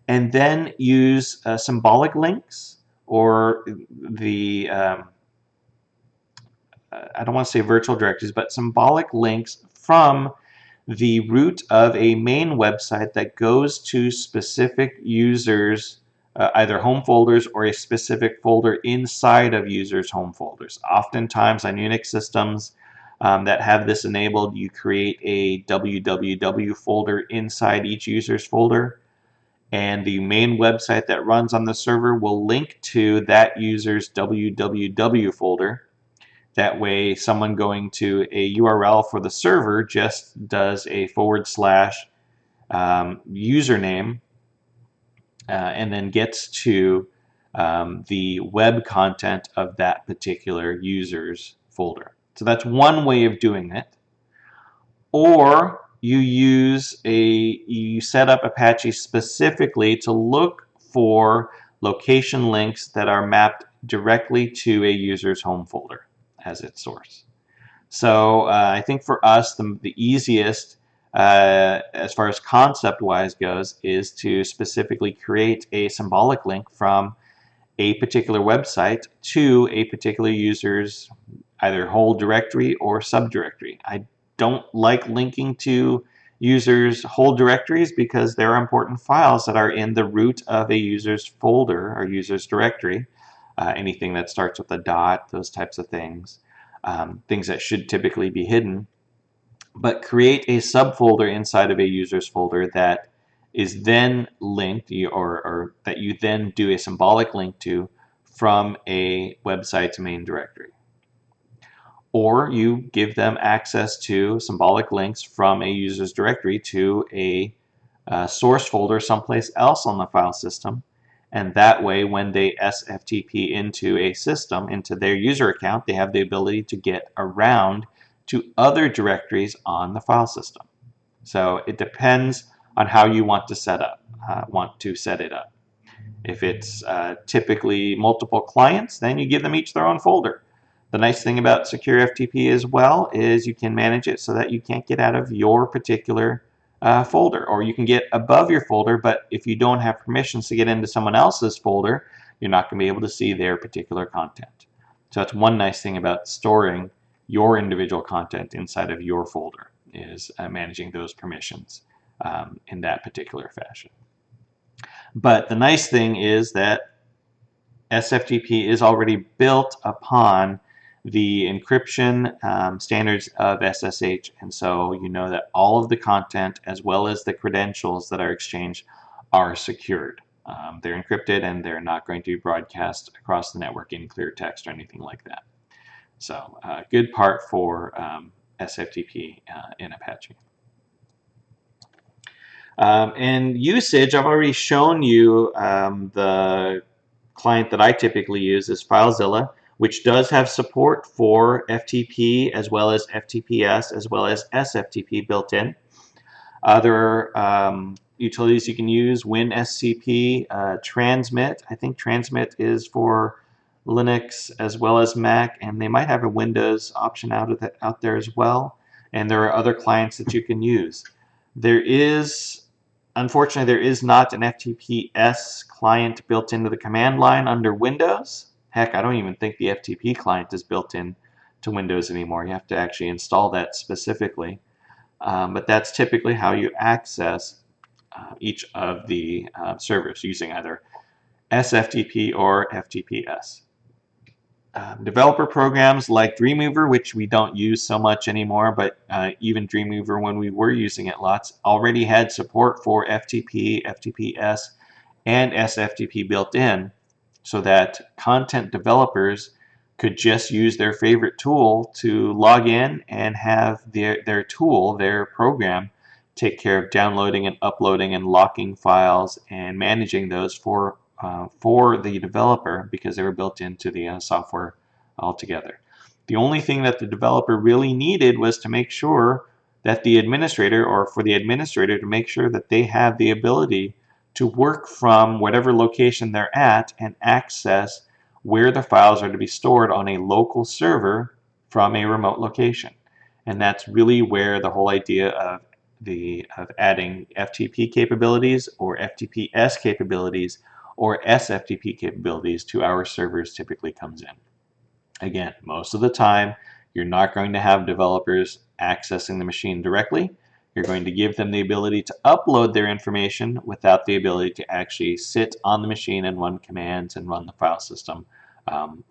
and then use symbolic links or the I don't want to say virtual directories, but symbolic links from the root of a main website that goes to specific users' either home folders or a specific folder inside of users' home folders. Oftentimes on Unix systems that have this enabled, you create a www folder inside each user's folder. and the main website that runs on the server will link to that user's www folder. That way, someone going to a URL for the server just does a / username and then gets to the web content of that particular user's folder. So that's one way of doing it. Or you set up Apache specifically to look for location links that are mapped directly to a user's home folder as its source. So I think for us, the easiest, as far as concept-wise goes, is to specifically create a symbolic link from a particular website to a particular user's either whole directory or subdirectory. I don't like linking to users' whole directories because there are important files that are in the root of a user's folder or user's directory. Anything that starts with a dot, those types of things. Things that should typically be hidden. But create a subfolder inside of a user's folder that is then linked, or that you then do a symbolic link to from a website's main directory. Or you give them access to symbolic links from a user's directory to a source folder someplace else on the file system. And that way, when they SFTP into a system, into their user account, they have the ability to get around to other directories on the file system. So it depends on how you want to set it up. If it's typically multiple clients, then you give them each their own folder. The nice thing about secure FTP as well is you can manage it so that you can't get out of your particular folder, or you can get above your folder, but if you don't have permissions to get into someone else's folder, you're not going to be able to see their particular content. So that's one nice thing about storing your individual content inside of your folder, is managing those permissions in that particular fashion. But the nice thing is that SFTP is already built upon the encryption standards of SSH, and so you know that all of the content as well as the credentials that are exchanged are secured. They're encrypted and they're not going to be broadcast across the network in clear text or anything like that. So good part for SFTP in Apache. And usage, I've already shown you the client that I typically use is FileZilla, which does have support for FTP as well as FTPS as well as SFTP built in. Other utilities you can use, WinSCP, Transmit. I think Transmit is for Linux as well as Mac, and they might have a Windows option out there as well. And there are other clients that you can use. Unfortunately, there is not an FTPS client built into the command line under Windows. Heck, I don't even think the FTP client is built in to Windows anymore. You have to actually install that specifically. But that's typically how you access each of the servers using either SFTP or FTPS. Developer programs like Dreamweaver, which we don't use so much anymore, but even Dreamweaver, when we were using it lots, already had support for FTP, FTPS, and SFTP built in, so that content developers could just use their favorite tool to log in and have their tool, their program, take care of downloading and uploading and locking files and managing those for the developer, because they were built into the software altogether. The only thing that the developer really needed was to make sure that the administrator, or for the administrator to make sure that they have the ability to work from whatever location they're at and access where the files are to be stored on a local server from a remote location. And that's really where the whole idea of adding FTP capabilities or FTPS capabilities or SFTP capabilities to our servers typically comes in. Again, most of the time, you're not going to have developers accessing the machine directly. You're going to give them the ability to upload their information without the ability to actually sit on the machine and run commands and run the file system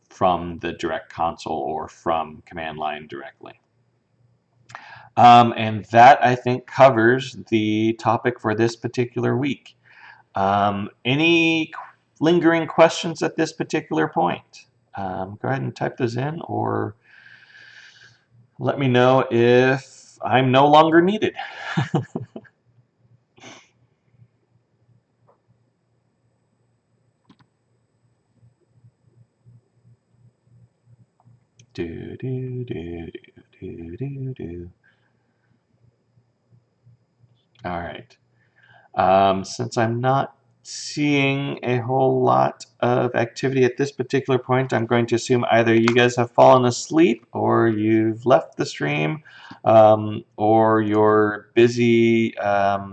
from the direct console or from command line directly. And that, I think, covers the topic for this particular week. Any lingering questions at this particular point? Go ahead and type those in, or let me know if I'm no longer needed. Do, do, do, do, do, do. All right. Since I'm not seeing a whole lot of activity at this particular point, I'm going to assume either you guys have fallen asleep or you've left the stream, or you're busy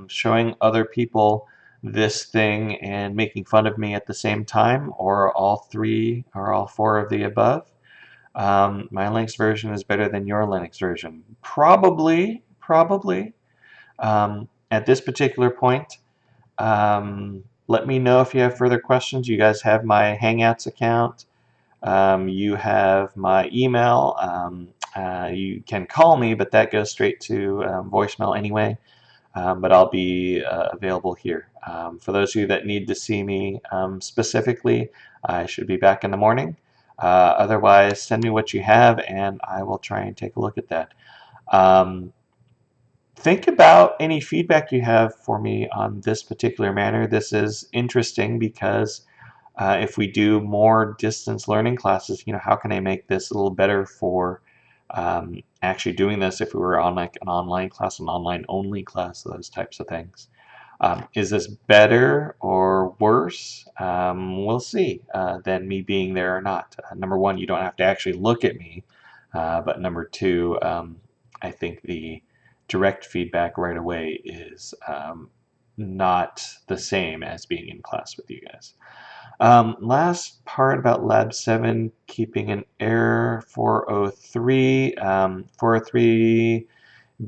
showing other people this thing and making fun of me at the same time, or all three or all four of the above. My Linux version is better than your Linux version. Probably, probably. At this particular point, let me know if you have further questions. You guys have my Hangouts account. You have my email. You can call me, but that goes straight to voicemail anyway. But I'll be available here. For those of you that need to see me specifically, I should be back in the morning. Otherwise, send me what you have, and I will try and take a look at that. Um, think about any feedback you have for me on this particular manner. This is interesting because if we do more distance learning classes, how can I make this a little better for actually doing this if we were on like an online class, an online only class, those types of things. Is this better or worse? We'll see than me being there or not. Number one, you don't have to actually look at me. But number two, I think the direct feedback right away is not the same as being in class with you guys. Last part about Lab 7, keeping an error 403. 403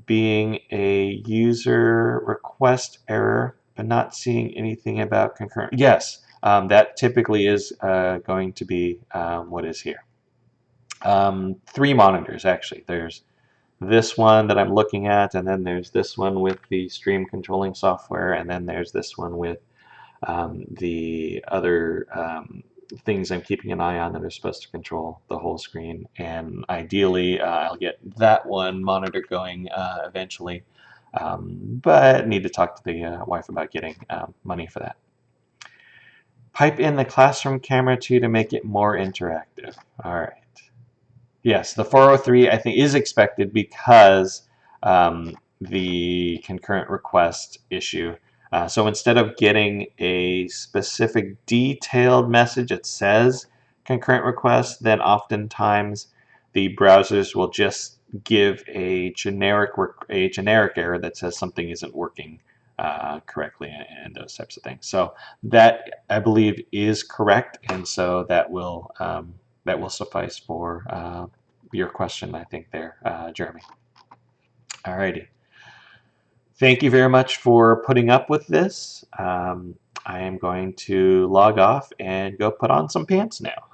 being a user request error, but not seeing anything about concurrent. Yes, that typically is going to be what is here. Three monitors, actually. There's this one that I'm looking at, and then there's this one with the stream controlling software, and then there's this one with the other things I'm keeping an eye on that are supposed to control the whole screen. And ideally, I'll get that one monitor going eventually, but need to talk to the wife about getting money for that. Pipe in the classroom camera too to make it more interactive. All right. Yes, the 403 I think is expected because the concurrent request issue. So instead of getting a specific detailed message that says concurrent request, then oftentimes the browsers will just give a generic error that says something isn't working correctly and those types of things. So that I believe is correct, and so that will suffice for your question, I think, there, Jeremy. Alrighty. Thank you very much for putting up with this. I am going to log off and go put on some pants now.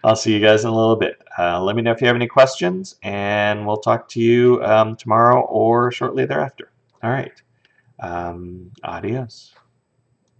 I'll see you guys in a little bit. Let me know if you have any questions, and we'll talk to you tomorrow or shortly thereafter. All right. Adios.